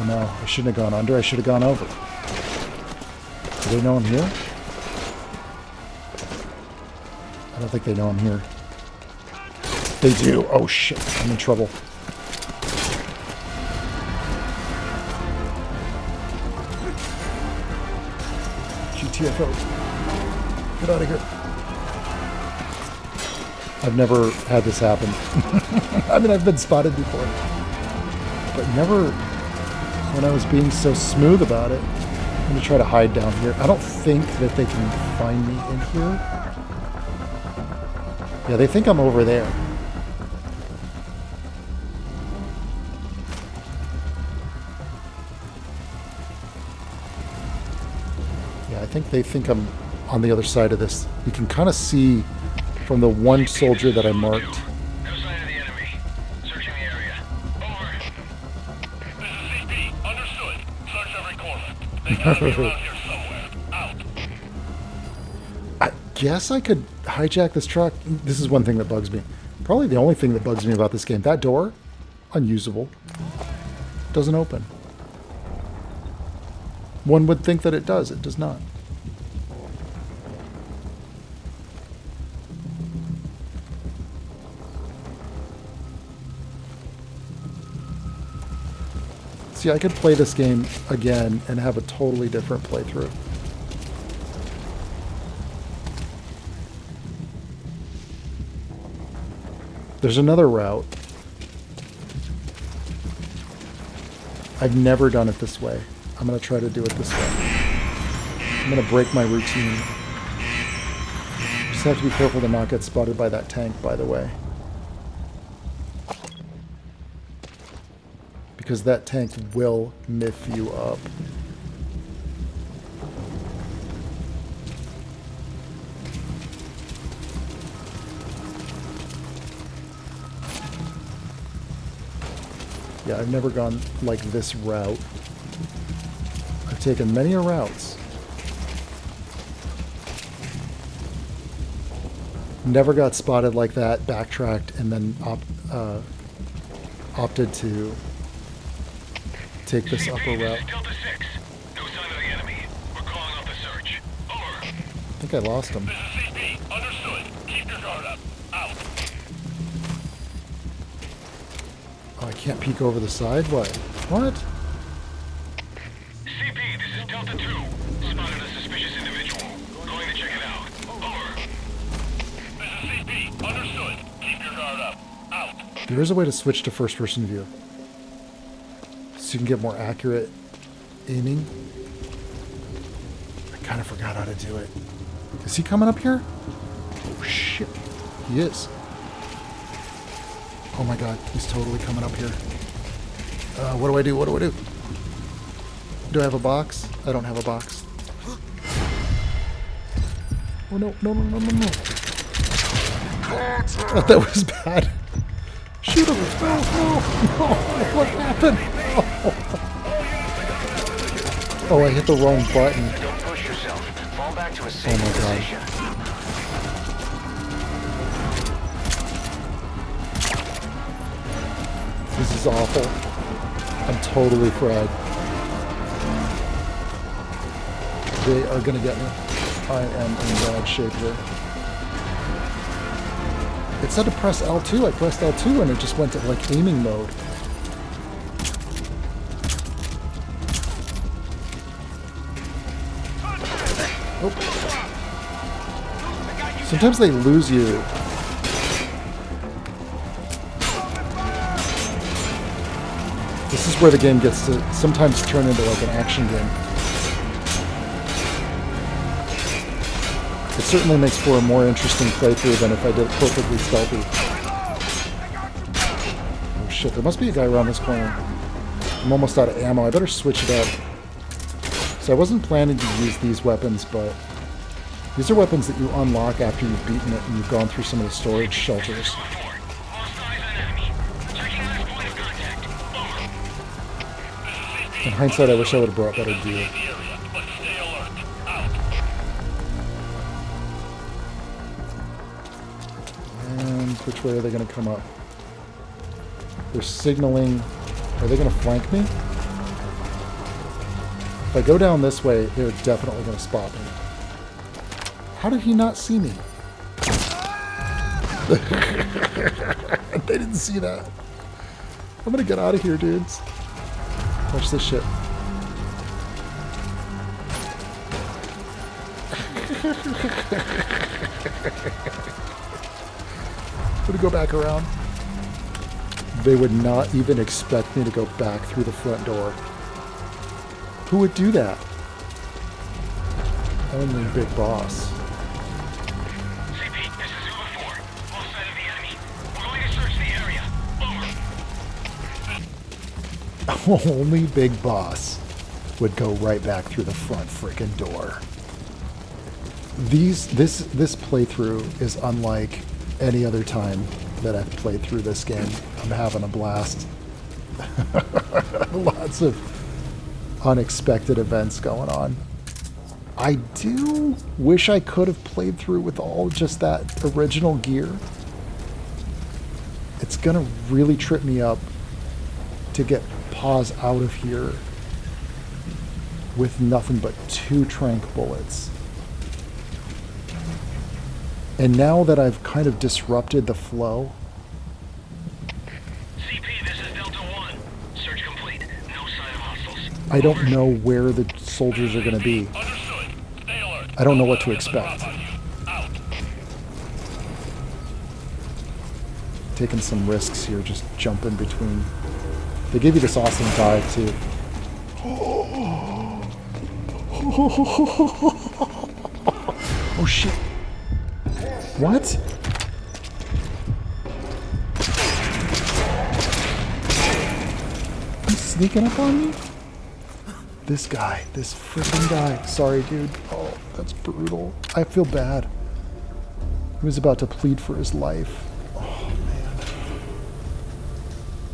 Oh no, I shouldn't have gone under, I should have gone over. Do they know I'm here? I don't think they know I'm here. They do. Oh shit, I'm in trouble. GTFO. Get out of here. I've never had this happen. I mean, I've been spotted before. But never when I was being so smooth about it. I'm going to try to hide down here. I don't think that they can find me in here. Yeah, they think I'm over there. Yeah, I think they think I'm on the other side of this. You can kind of see from the one soldier that I marked. No sign of the enemy. Searching the area. Over. This is CP. Understood. Search every corner. They gotta be around here somewhere. Out. I guess I could hijack this truck. This is one thing that bugs me. Probably the only thing that bugs me about this game. That door, unusable. Doesn't open. One would think that it does. It does not. See, I could play this game again and have a totally different playthrough. There's another route. I've never done it this way. I'm going to try to do it this way. I'm going to break my routine. Just have to be careful to not get spotted by that tank, by the way. Because that tank will miff you up. Yeah, I've never gone like this route. I've taken many routes. Never got spotted like that, backtracked, and then opted to take this upper route. Delta 6. No sign of the enemy. We're calling off the search. Over. I think I lost him. This is CP. Understood. Keep your guard up. Out. Oh, I can't peek over the side? What? What? CP, this is Delta 2. Spotted a suspicious individual. Going to check it out. Over. This is CP. Understood. Keep your guard up. Out. There is a way to switch to first-person view. So you can get more accurate aiming. I kind of forgot how to do it. Is he coming up here? Oh, shit. He is. Oh my god, he's totally coming up here. What do I do? What do I do? Do I have a box? I don't have a box. Oh no, no, no, no, no, no. Oh, that was bad. Shoot him! No, no, no! What happened? Oh, I hit the wrong button. Don't push yourself. Fall back to a Oh safe my god. position. This is awful. I'm totally fried. They are gonna get me. I am in bad shape here. It said to press L2. I pressed L2 and it just went to like aiming mode. Oh. Sometimes they lose you. This is where the game gets to sometimes turn into like an action game. It certainly makes for a more interesting playthrough than if I did it perfectly stealthy. Oh shit, there must be a guy around this corner. I'm almost out of ammo. I better switch it up. So I wasn't planning to use these weapons, but these are weapons that you unlock after you've beaten it and you've gone through some of the storage shelters. In hindsight, I wish I would have brought better gear. And which way are they going to come up? They're signaling. Are they going to flank me? If I go down this way, they're definitely going to spot me. How did he not see me? They didn't see that. I'm going to get out of here, dudes. Watch this shit. I'm going to go back around. They would not even expect me to go back through the front door. Who would do that? Only Big Boss. CP, this is Uber 4. Lost sight of the enemy. We're going to search the area. Over. Only Big Boss would go right back through the front frickin' door. This playthrough is unlike any other time that I've played through this game. I'm having a blast. Lots of unexpected events going on. I do wish I could have played through with all just that original gear. It's gonna really trip me up to get Paz out of here with nothing but 2 tranq bullets. And now that I've kind of disrupted the flow, CP, this is Delta 1. Search complete. No sign of hostiles. I don't know where the soldiers are going to be. Understood. Stay alert. I don't know what to expect. Out. Taking some risks here, just jumping between. They give you this awesome dive too. Oh shit. What? He's sneaking up on me? This guy, this freaking guy. Sorry, dude. Oh, that's brutal. I feel bad. He was about to plead for his life. Oh, man.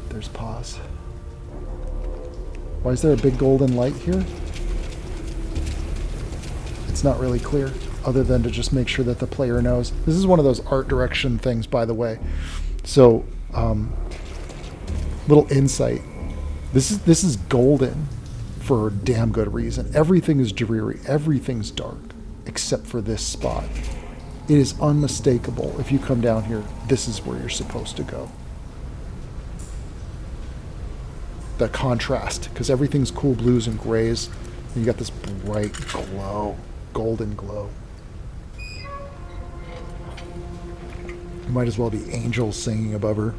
There's Paz. Why is there a big golden light here? It's not really clear, other than to just make sure that the player knows. This is one of those art direction things, by the way. So, little insight. This is golden for a damn good reason. Everything is dreary. Everything's dark, except for this spot. It is unmistakable. If you come down here, this is where you're supposed to go. The contrast, because everything's cool blues and grays, and you got this bright glow, golden glow. You might as well be angels singing above her.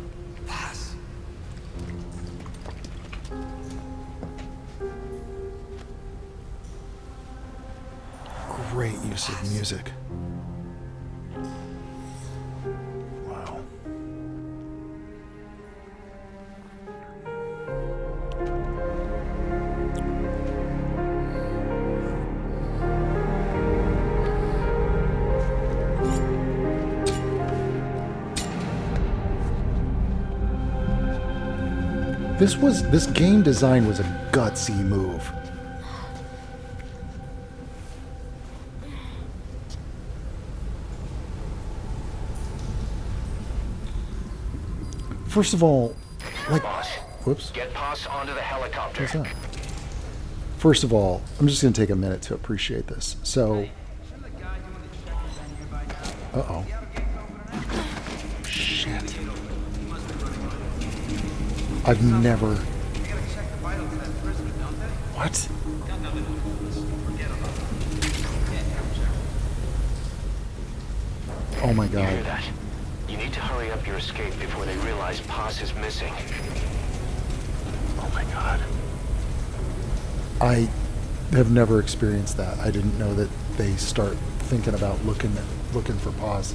Great use of music. Wow. This game design was a gutsy move. First of all, like, whoops. Get Paz onto the helicopter. What's that? First of all, I'm just going to take a minute to appreciate this. So, uh-oh. Shit. I've never... What? Oh my You hear god. that? You need to hurry up your escape before they realize Paz is missing. Oh my god. I have never experienced that. I didn't know that they start thinking about looking for Paz.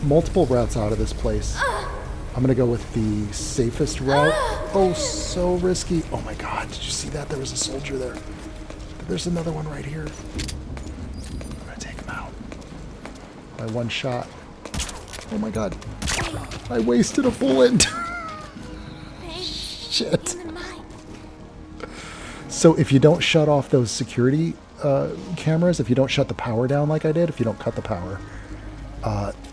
Multiple routes out of this place. I'm gonna go with the safest route. Oh, so risky. Oh my god, did you see that? There was a soldier there. There's another one right here. I'm gonna take him out by one shot. Oh my god. I wasted a bullet. Shit. So if you don't shut off those security cameras, if you don't shut the power down like I did, if you don't cut the power,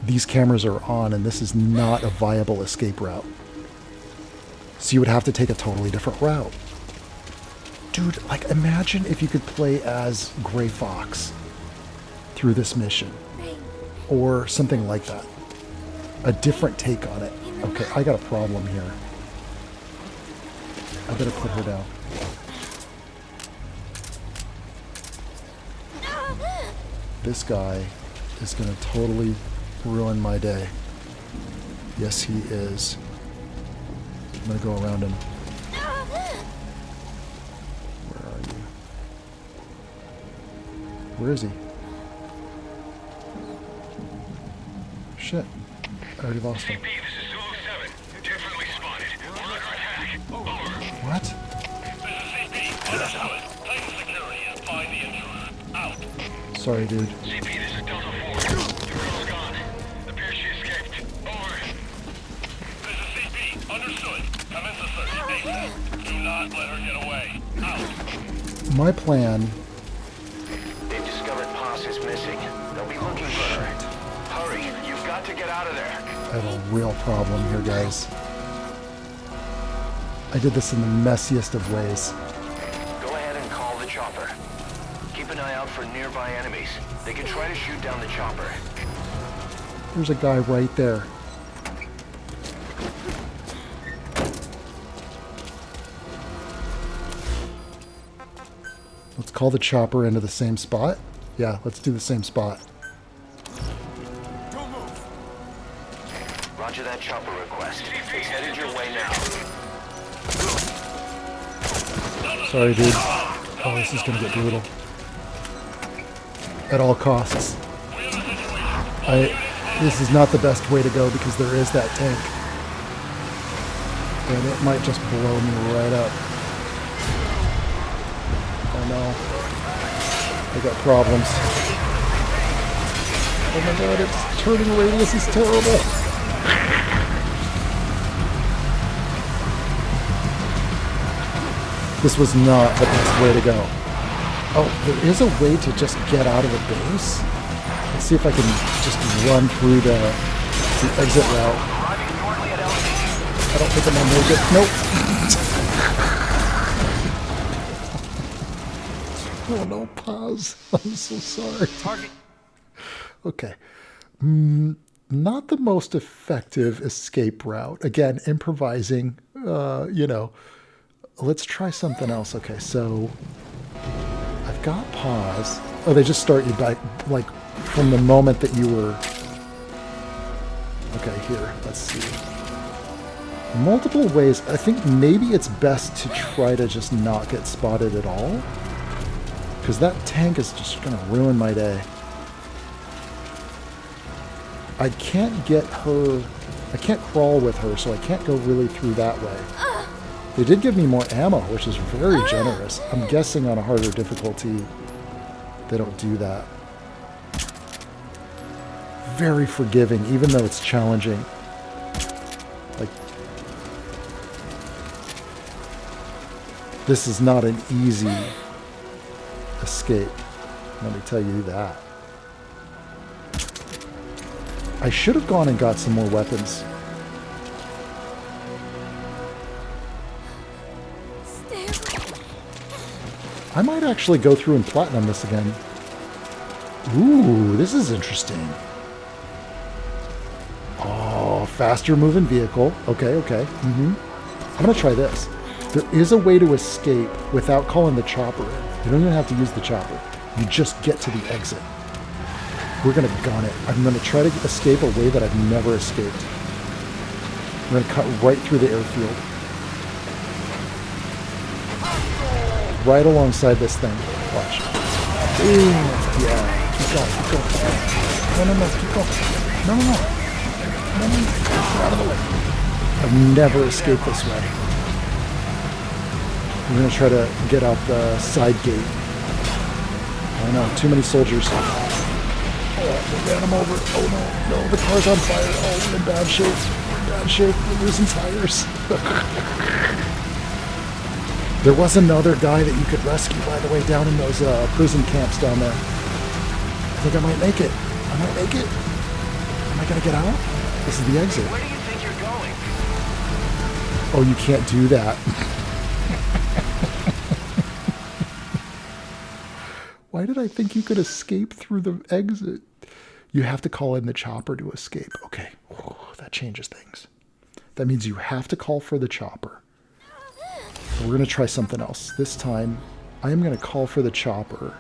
these cameras are on, and this is not a viable escape route. So you would have to take a totally different route Dude, like, imagine if you could play as Gray Fox through this mission. Or something like that. A different take on it. Okay, I got a problem here. I better put her down. This guy is going to totally ruin my day. Yes, he is. I'm going to go around him. Where are you? Where is he? Shit. I already lost him. CP, this is Zulu 7. Definitely spotted. We're under attack. Over. What? This is CP. Understood. Tighten security and find the intruder. Out. Sorry, dude. CP, this is Delta 4. The girl's gone. Appears she escaped. Over. This is CP. Understood. Commence the search. ASAP. Do not let her get away. Out. My plan... They've discovered Paz is missing. They'll be looking for her. Hurry, you've got to get out of there. I have a real problem here, guys. I did this in the messiest of ways. Go ahead and call the chopper. Keep an eye out for nearby enemies. They can try to shoot down the chopper. There's a guy right there. Let's call the chopper into the same spot. Yeah, let's do the same spot. Roger that chopper request. It's headed your way now. Sorry, dude. Oh, this is gonna get brutal. At all costs. This is not the best way to go because there is that tank. And it might just blow me right up. Oh no. I got problems. Oh my god, its turning radius is terrible. This was not the best way to go. Oh, there is a way to just get out of the base. Let's see if I can just run through the exit route. I don't think I'm gonna make it. Nope. Oh no, pause. I'm so sorry. Target. Okay. Not the most effective escape route. Again, improvising, you know. Let's try something else. Okay, so I've got pause. Oh, they just start you back, like, from the moment that you were... Okay, here, let's see. Multiple ways. I think maybe it's best to try to just not get spotted at all. Because that tank is just going to ruin my day. I can't get her... I can't crawl with her, so I can't go really through that way. They did give me more ammo, which is very generous. I'm guessing on a harder difficulty, they don't do that. Very forgiving, even though it's challenging. Like, this is not an easy escape. Let me tell you that. I should have gone and got some more weapons. I might actually go through and platinum this again. Ooh, this is interesting. Oh, faster moving vehicle. Okay, okay. I'm going to try this. There is a way to escape without calling the chopper in. You don't even have to use the chopper. You just get to the exit. We're going to gun it. I'm going to try to escape a way that I've never escaped. I'm going to cut right through the airfield. Right alongside this thing. Watch. Ooh, yeah. Keep going, keep going. No, keep going. No. Get out of the way. I've never escaped this way. I'm going to try to get out the side gate. Oh no, too many soldiers. Oh, they ran him over. Oh no, the car's on fire. Oh, we're in bad shape. We're losing tires. There was another guy that you could rescue, by the way, down in those prison camps down there. I think I might make it. Am I going to get out? This is the exit. Where do you think you're going? Oh, you can't do that. Why did I think you could escape through the exit? You have to call in the chopper to escape. Okay, oh, that changes things. That means you have to call for the chopper. We're going to try something else. This time, I am going to call for the chopper.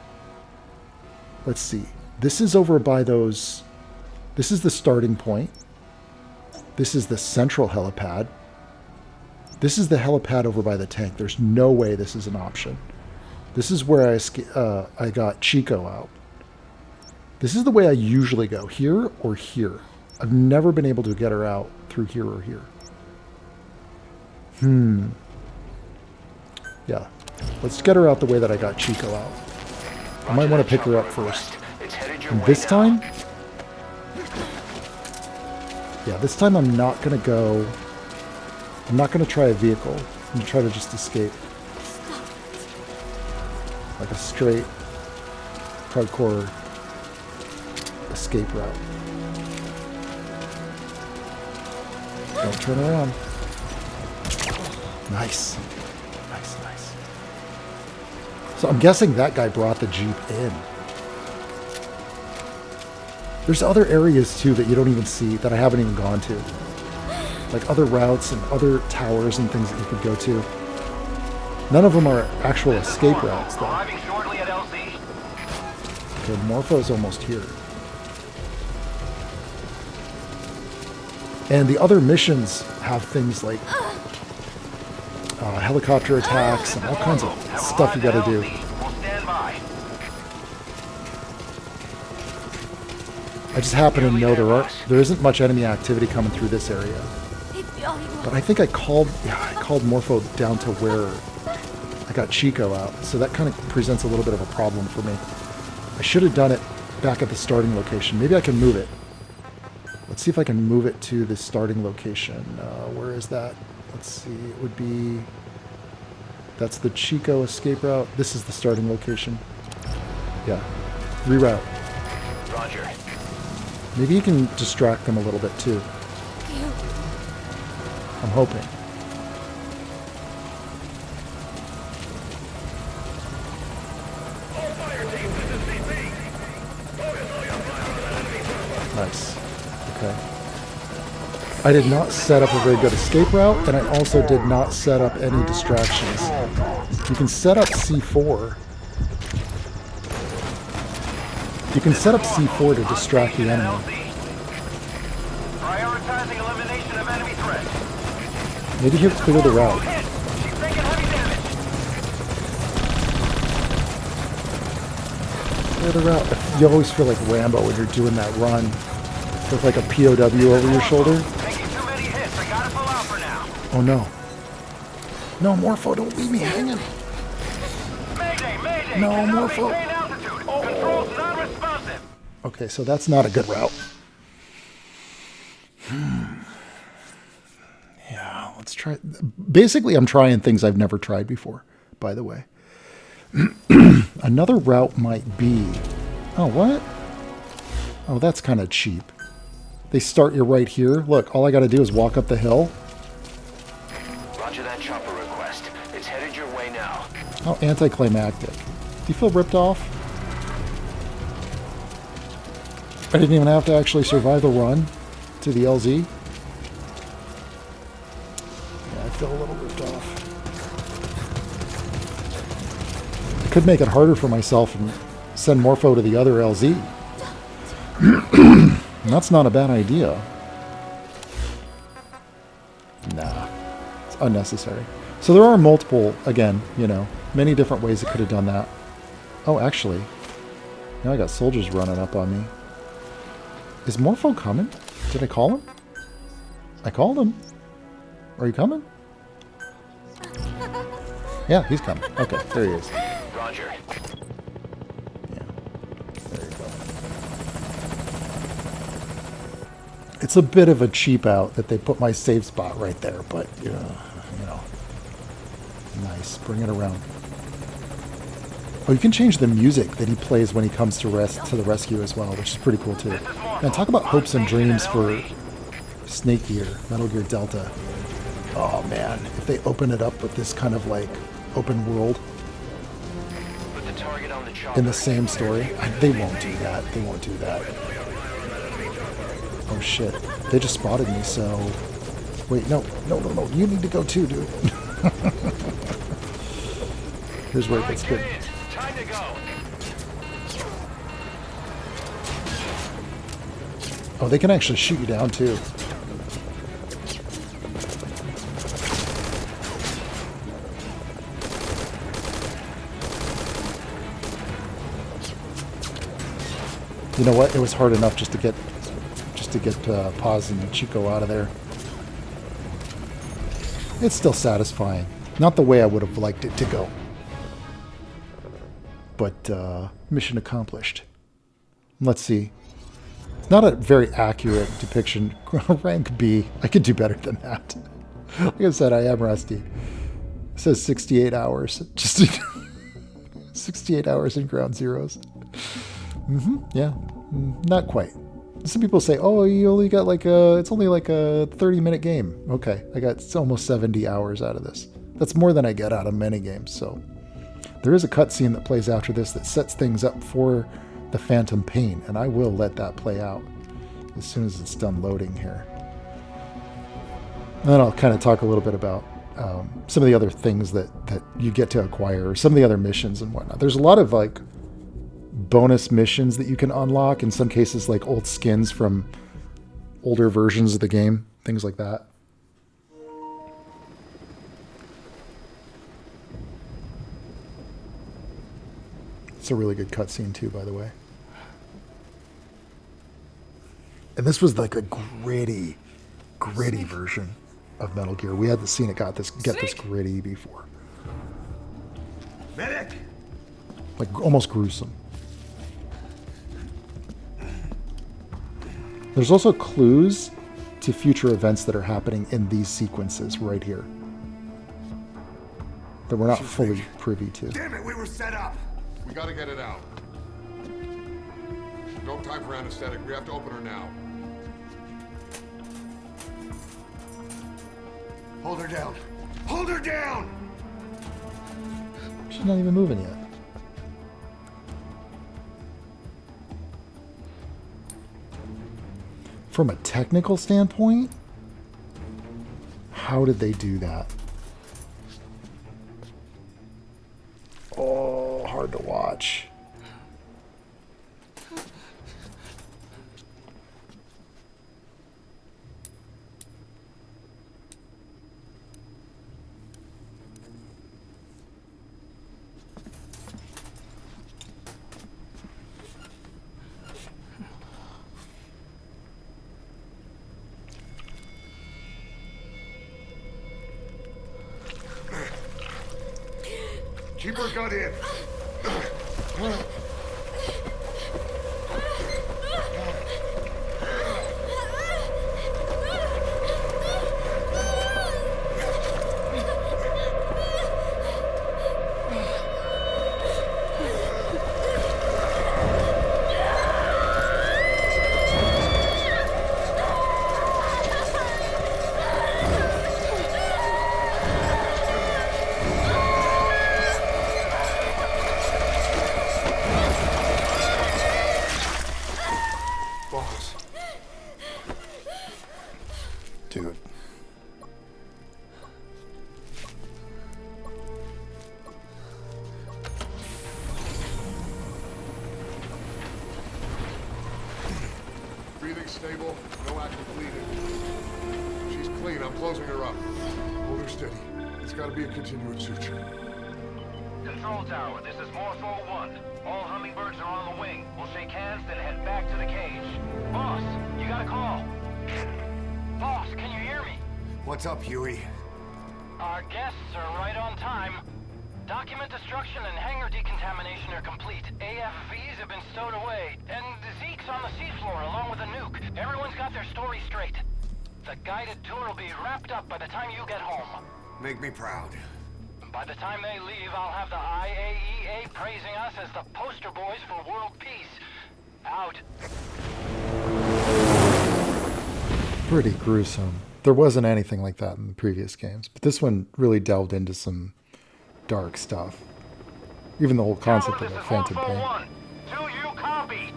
Let's see. This is over by those... This is the starting point. This is the central helipad. This is the helipad over by the tank. There's no way this is an option. This is where I got Chico out. This is the way I usually go. Here or here. I've never been able to get her out through here or here. Yeah. Let's get her out the way that I got Chico out. I might want to pick her up first. And this time... Yeah, this time I'm not going to go... I'm not going to try a vehicle. I'm going to try to just escape. Like a straight, hardcore escape route. Don't turn around. Nice. Nice, nice. So I'm guessing that guy brought the Jeep in. There's other areas too that you don't even see, that I haven't even gone to. Like other routes and other towers and things that you could go to. None of them are actual escape routes though. Okay, Morpho's almost here. And the other missions have things like helicopter attacks and all kinds of stuff you gotta do. I just happen to know there isn't much enemy activity coming through this area. But I think I called Morpho down to where I got Chico out, so that kind of presents a little bit of a problem for me. I should have done it back at the starting location. Maybe I can move it. Let's see if I can move it to the starting location. Where is that? Let's see. It would be... That's the Chico escape route. This is the starting location. Yeah. Reroute. Roger. Maybe you can distract them a little bit too. I'm hoping. Nice. Okay. I did not set up a very good escape route, and I also did not set up any distractions. You can set up C4. You can set up C4 to distract the enemy. Prioritizing elimination of enemy threats. Maybe he'll clear the route. Clear the route. You always feel like Rambo when you're doing that run with like a POW over your shoulder. Oh no. No, Morpho, don't leave me hanging. No, Morpho. Okay, so that's not a good route. Yeah, let's try. Basically, I'm trying things I've never tried before, by the way. Another route might be... Oh, what? Oh, that's kind of cheap. They start you right here. Look, all I got to do is walk up the hill. Roger that chopper request. It's headed your way now. How anticlimactic. Do you feel ripped off? I didn't even have to actually survive the run to the LZ. Yeah, I feel a little ripped off. I could make it harder for myself and send Morpho to the other LZ. And that's not a bad idea. Nah, it's unnecessary. So there are multiple, again, you know, many different ways it could have done that. Oh, actually, now I got soldiers running up on me. Is Morpho coming? Did I call him? I called him. Are you coming? Yeah, he's coming. Okay, there he is. Roger. Yeah, there you go. It's a bit of a cheap out that they put my save spot right there, but, you know, nice. Bring it around. Oh, you can change the music that he plays when he comes to the rescue as well, which is pretty cool too. Now, talk about hopes and dreams for Snake Gear, Metal Gear Delta. Oh man, if they open it up with this kind of like open world. Put the target on the chopper. in the same story. They won't do that. They won't do that. Oh shit. They just spotted me, so... Wait, no. You need to go too, dude. Here's where it gets good. Time to go. Oh, they can actually shoot you down too. You know what? It was hard enough just to get Paz and Chico out of there. It's still satisfying. Not the way I would have liked it to go. But mission accomplished. Let's see. It's not a very accurate depiction. Rank B. I could do better than that. Like I said, I am rusty. It says 68 hours. Just 68 hours in Ground Zeroes. Yeah. Not quite. Some people say, oh, you only got it's only like a 30-minute game. Okay, I got almost 70 hours out of this. That's more than I get out of many games, so. There is a cutscene that plays after this that sets things up for the Phantom Pain, and I will let that play out as soon as it's done loading here. And then I'll kind of talk a little bit about some of the other things that you get to acquire, or some of the other missions and whatnot. There's a lot of like bonus missions that you can unlock, in some cases like old skins from older versions of the game, things like that. It's a really good cutscene too, by the way. And this was like a gritty version of Metal Gear. We hadn't seen it get this gritty before. Medic! Like almost gruesome. There's also clues to future events that are happening in these sequences right here that we're not fully privy to. Damn it, we were set up! We gotta get it out. No time for anesthetic. We have to open her now. Hold her down. Hold her down! She's not even moving yet. From a technical standpoint, how did they do that? Oh, hard to watch. Keep her gun in. Dude. Breathing stable, no active bleeding. She's clean, I'm closing her up. Hold her steady. It's gotta be a continuous suture. Control tower, this is Morpho 1. All hummingbirds are on the wing. We'll shake hands, then head back to the cage. Boss, you got a call. Boss, can you hear me? What's up, Huey? Our guests are right on time. Document destruction and hangar decontamination are complete. AFVs have been stowed away, and Zeke's on the seafloor along with a nuke. Everyone's got their story straight. The guided tour will be wrapped up by the time you get home. Make me proud. By the time they leave, I'll have the IAEA praising us as the poster boys for world peace. Out. Pretty gruesome. There wasn't anything like that in the previous games, but this one really delved into some dark stuff. Even the whole concept Tower, of this a is phantom pain. 141. 2U copy.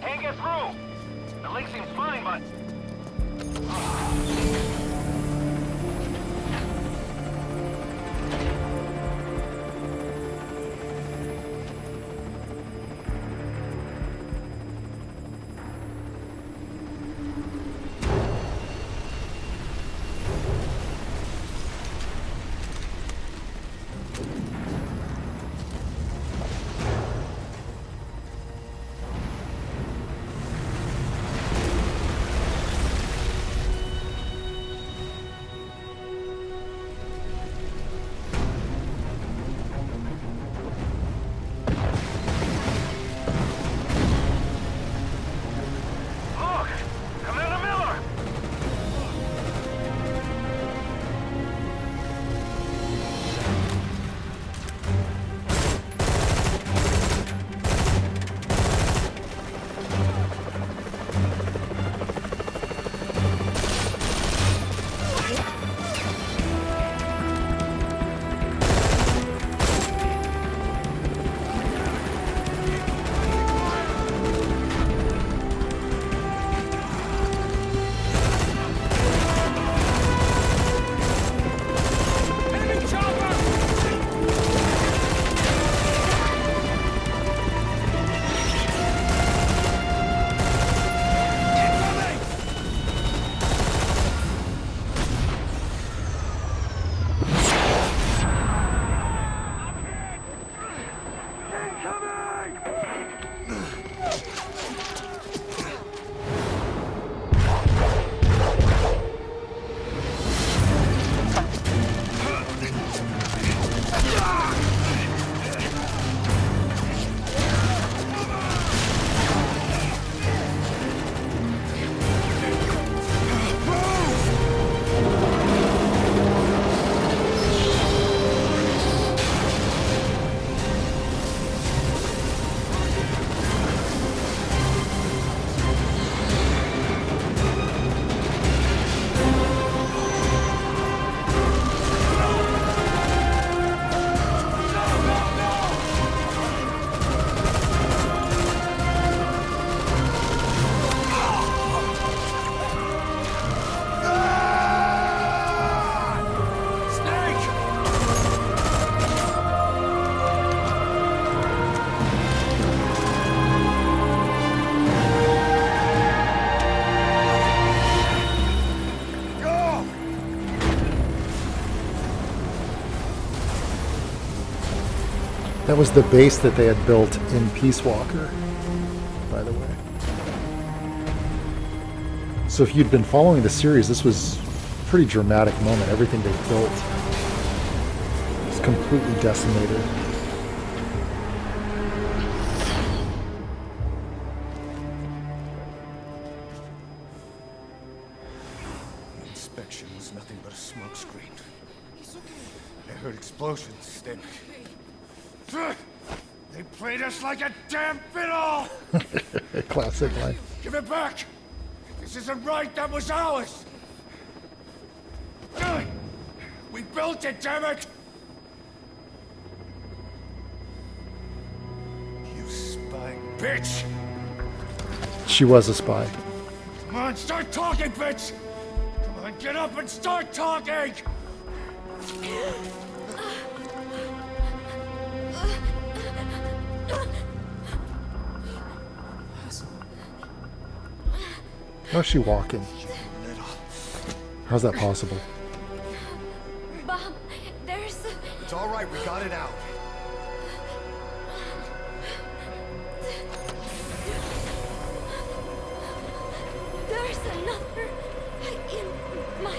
Can't get through. The link seems fine, but... Look! Commander Miller! Enemy chopper! That was the base that they had built in Peace Walker, by the way. So if you'd been following the series, this was a pretty dramatic moment. Everything they built was completely decimated. Inspection was nothing but a smokescreen. I heard explosions, then... They played us like a damn fiddle! Classic line. Give it back! This isn't right, that was ours! We built it, damn it! You spying bitch! She was a spy. Come on, start talking, bitch! Come on, get up and start talking! How's she walking? How's that possible? Bob, there's... It's all right, we got it out. There's another in my...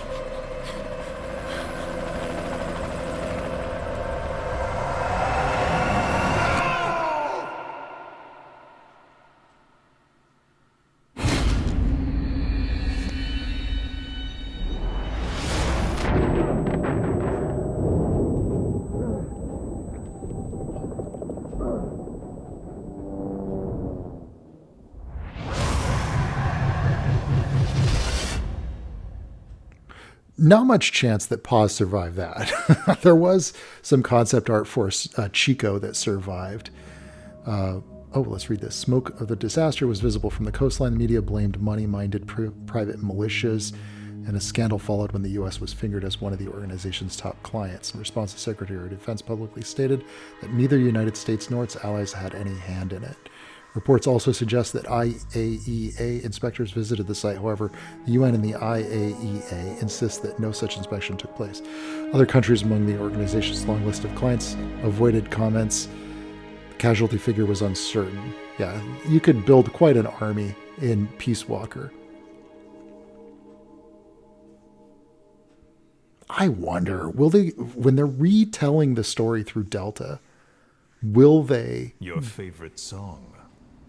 not much chance that Paz survived that. There was some concept art for Chico that survived. Let's read this. Smoke of the disaster was visible from the coastline. The media blamed money-minded private militias, and a scandal followed when the U.S. was fingered as one of the organization's top clients. In response, the Secretary of Defense publicly stated that neither the United States nor its allies had any hand in it. Reports also suggest that IAEA inspectors visited the site. However, the UN and the IAEA insist that no such inspection took place. Other countries among the organization's long list of clients avoided comments. The casualty figure was uncertain. Yeah, you could build quite an army in Peace Walker. I wonder, will they, when they're retelling the story through Delta, will they... Your favorite song?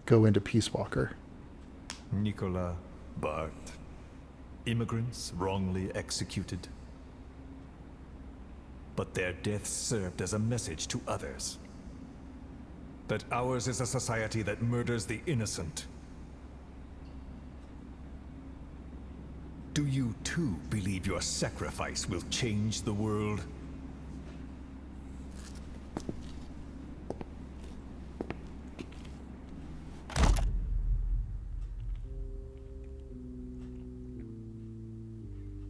Go into Peace Walker. Nicola Bart. Immigrants wrongly executed. But their deaths served as a message to others. That ours is a society that murders the innocent. Do you too believe your sacrifice will change the world?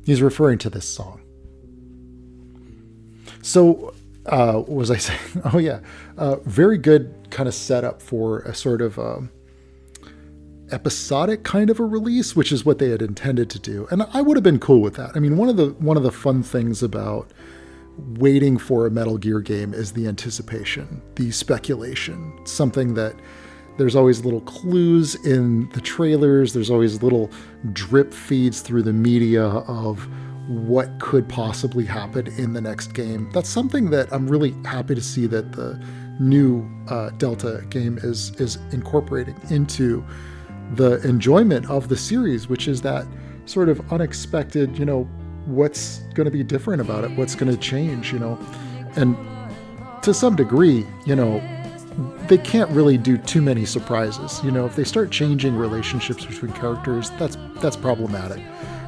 He's referring to this song. So, what was I saying? Oh, yeah. Very good kind of setup for a sort of episodic kind of a release, which is what they had intended to do. And I would have been cool with that. I mean, one of the fun things about waiting for a Metal Gear game is the anticipation, the speculation, something that there's always little clues in the trailers. There's always little drip feeds through the media of what could possibly happen in the next game. That's something that I'm really happy to see that the new Delta game is incorporating into the enjoyment of the series, which is that sort of unexpected, what's going to be different about it, what's going to change, and to some degree, they can't really do too many surprises. If they start changing relationships between characters, that's problematic.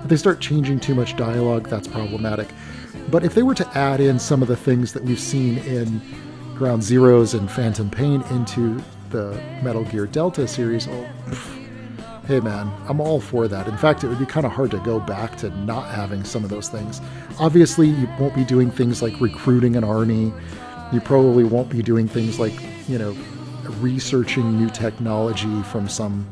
If they start changing too much dialogue, that's problematic. But if they were to add in some of the things that we've seen in Ground Zeroes and Phantom Pain into the Metal Gear Delta series, hey man, I'm all for that. In fact, it would be kind of hard to go back to not having some of those things. Obviously, you won't be doing things like recruiting an army. You probably won't be doing things like, researching new technology from some,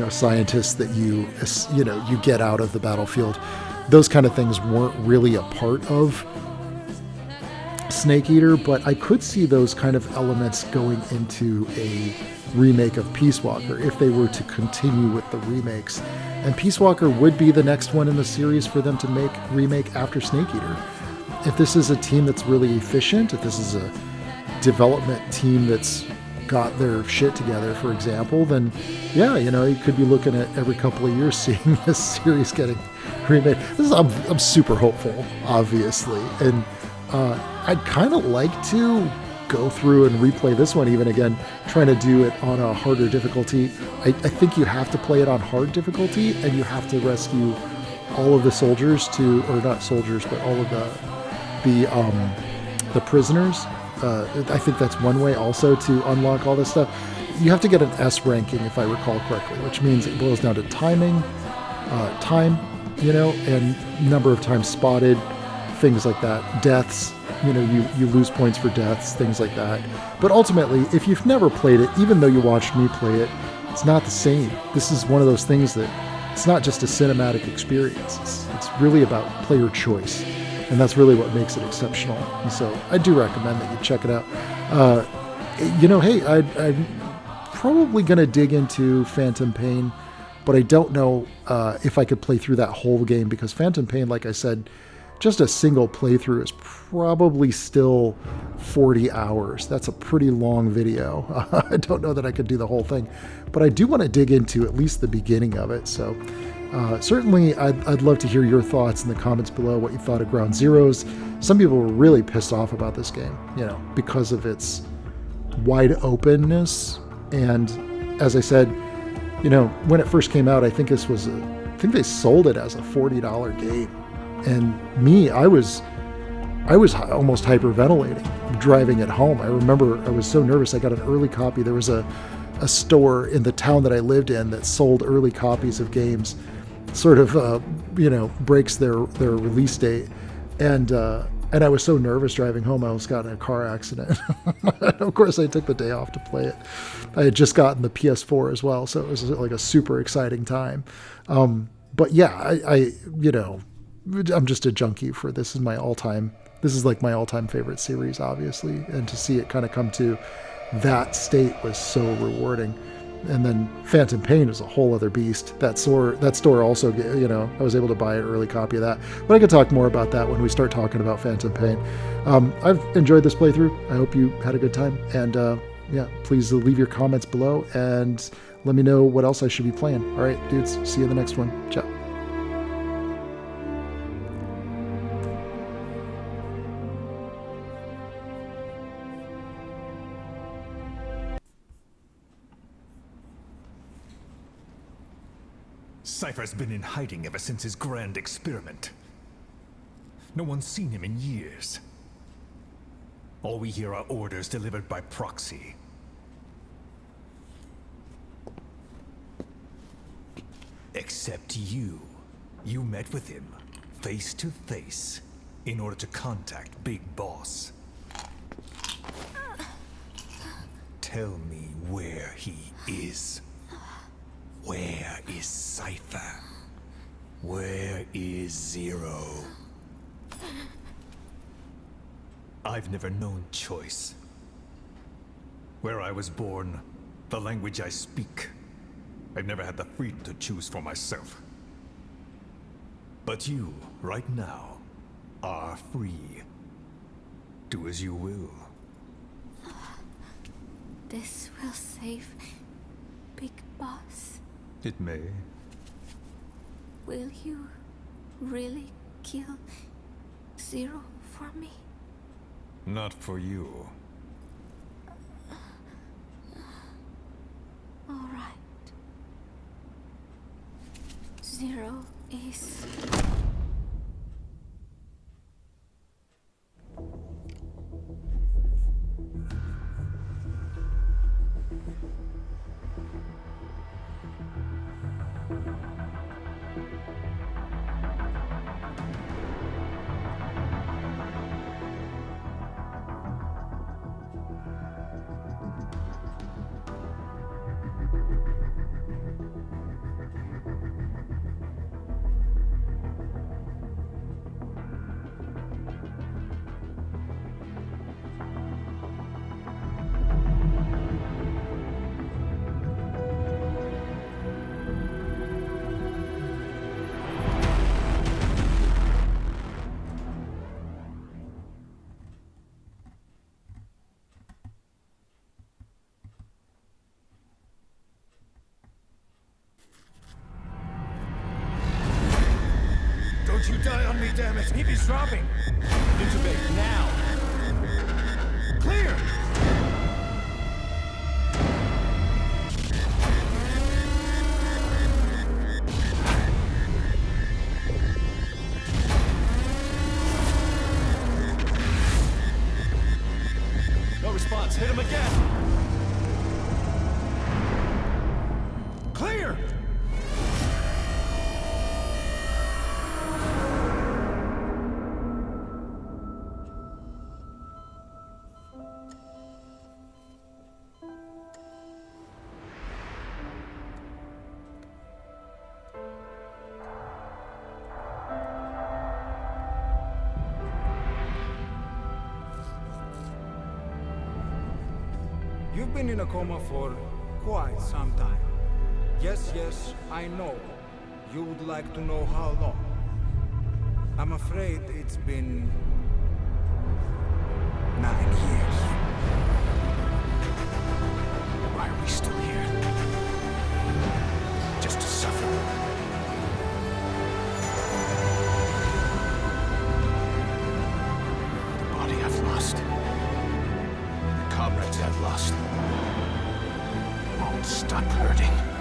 scientists that you get out of the battlefield. Those kind of things weren't really a part of Snake Eater, but I could see those kind of elements going into a remake of Peace Walker if they were to continue with the remakes. And Peace Walker would be the next one in the series for them to remake after Snake Eater. If this is a team that's really efficient, if this is a development team that's got their shit together, for example, then yeah, you could be looking at every couple of years seeing this series getting remade. I'm super hopeful, obviously, and I'd kind of like to go through and replay this one even again, trying to do it on a harder difficulty. I think you have to play it on hard difficulty, and you have to rescue all of the soldiers or not soldiers, but all of the prisoners. I think that's one way also to unlock all this stuff. You have to get an S ranking, if I recall correctly, which means it boils down to timing, time, and number of times spotted, things like that. Deaths, you lose points for deaths, things like that. But ultimately, if you've never played it, even though you watched me play it, it's not the same. This is one of those things that it's not just a cinematic experience. It's really about player choice. And that's really what makes it exceptional. And so I do recommend that you check it out. Hey, I'm probably going to dig into Phantom Pain, but I don't know if I could play through that whole game, because Phantom Pain, like I said, just a single playthrough is probably still 40 hours. That's a pretty long video. I don't know that I could do the whole thing, but I do want to dig into at least the beginning of it. So certainly I'd love to hear your thoughts in the comments below, what you thought of Ground Zeroes. Some people were really pissed off about this game, because of its wide openness. And as I said, when it first came out, I think they sold it as a $40 game. And me, I was almost hyperventilating driving it home. I remember I was so nervous. I got an early copy. There was a store in the town that I lived in that sold early copies of games, sort of, breaks their release date. And I was so nervous driving home, I almost got in a car accident. Of course, I took the day off to play it. I had just gotten the PS4 as well, so it was like a super exciting time. But yeah, I'm just a junkie for this. This is like my all-time favorite series, obviously. And to see it kind of come to that state was so rewarding. And then Phantom Pain is a whole other beast. That store also, I was able to buy an early copy of that. But I could talk more about that when we start talking about Phantom Pain. I've enjoyed this playthrough. I hope you had a good time. And please leave your comments below and let me know what else I should be playing. All right, dudes, see you in the next one. Ciao. Cypher's been in hiding ever since his grand experiment. No one's seen him in years. All we hear are orders delivered by proxy. Except you. You met with him, face to face, in order to contact Big Boss. Tell me where he is. Where is Cypher? Where is Zero? I've never known choice. Where I was born, the language I speak, I've never had the freedom to choose for myself. But you, right now, are free. Do as you will. This will save Big Boss. It may. Will you really kill Zero for me? Not for you. All right. Zero is... Don't you die on me, damn it! He's dropping! Intubate, now! Clear! No response. Hit him again! Clear! You've been in a coma for quite some time. Yes, I know. You would like to know how long. I'm afraid it's been 9 years. Why are we still here? Just to suffer. The body I've lost. The comrades I've lost. Won't stop hurting.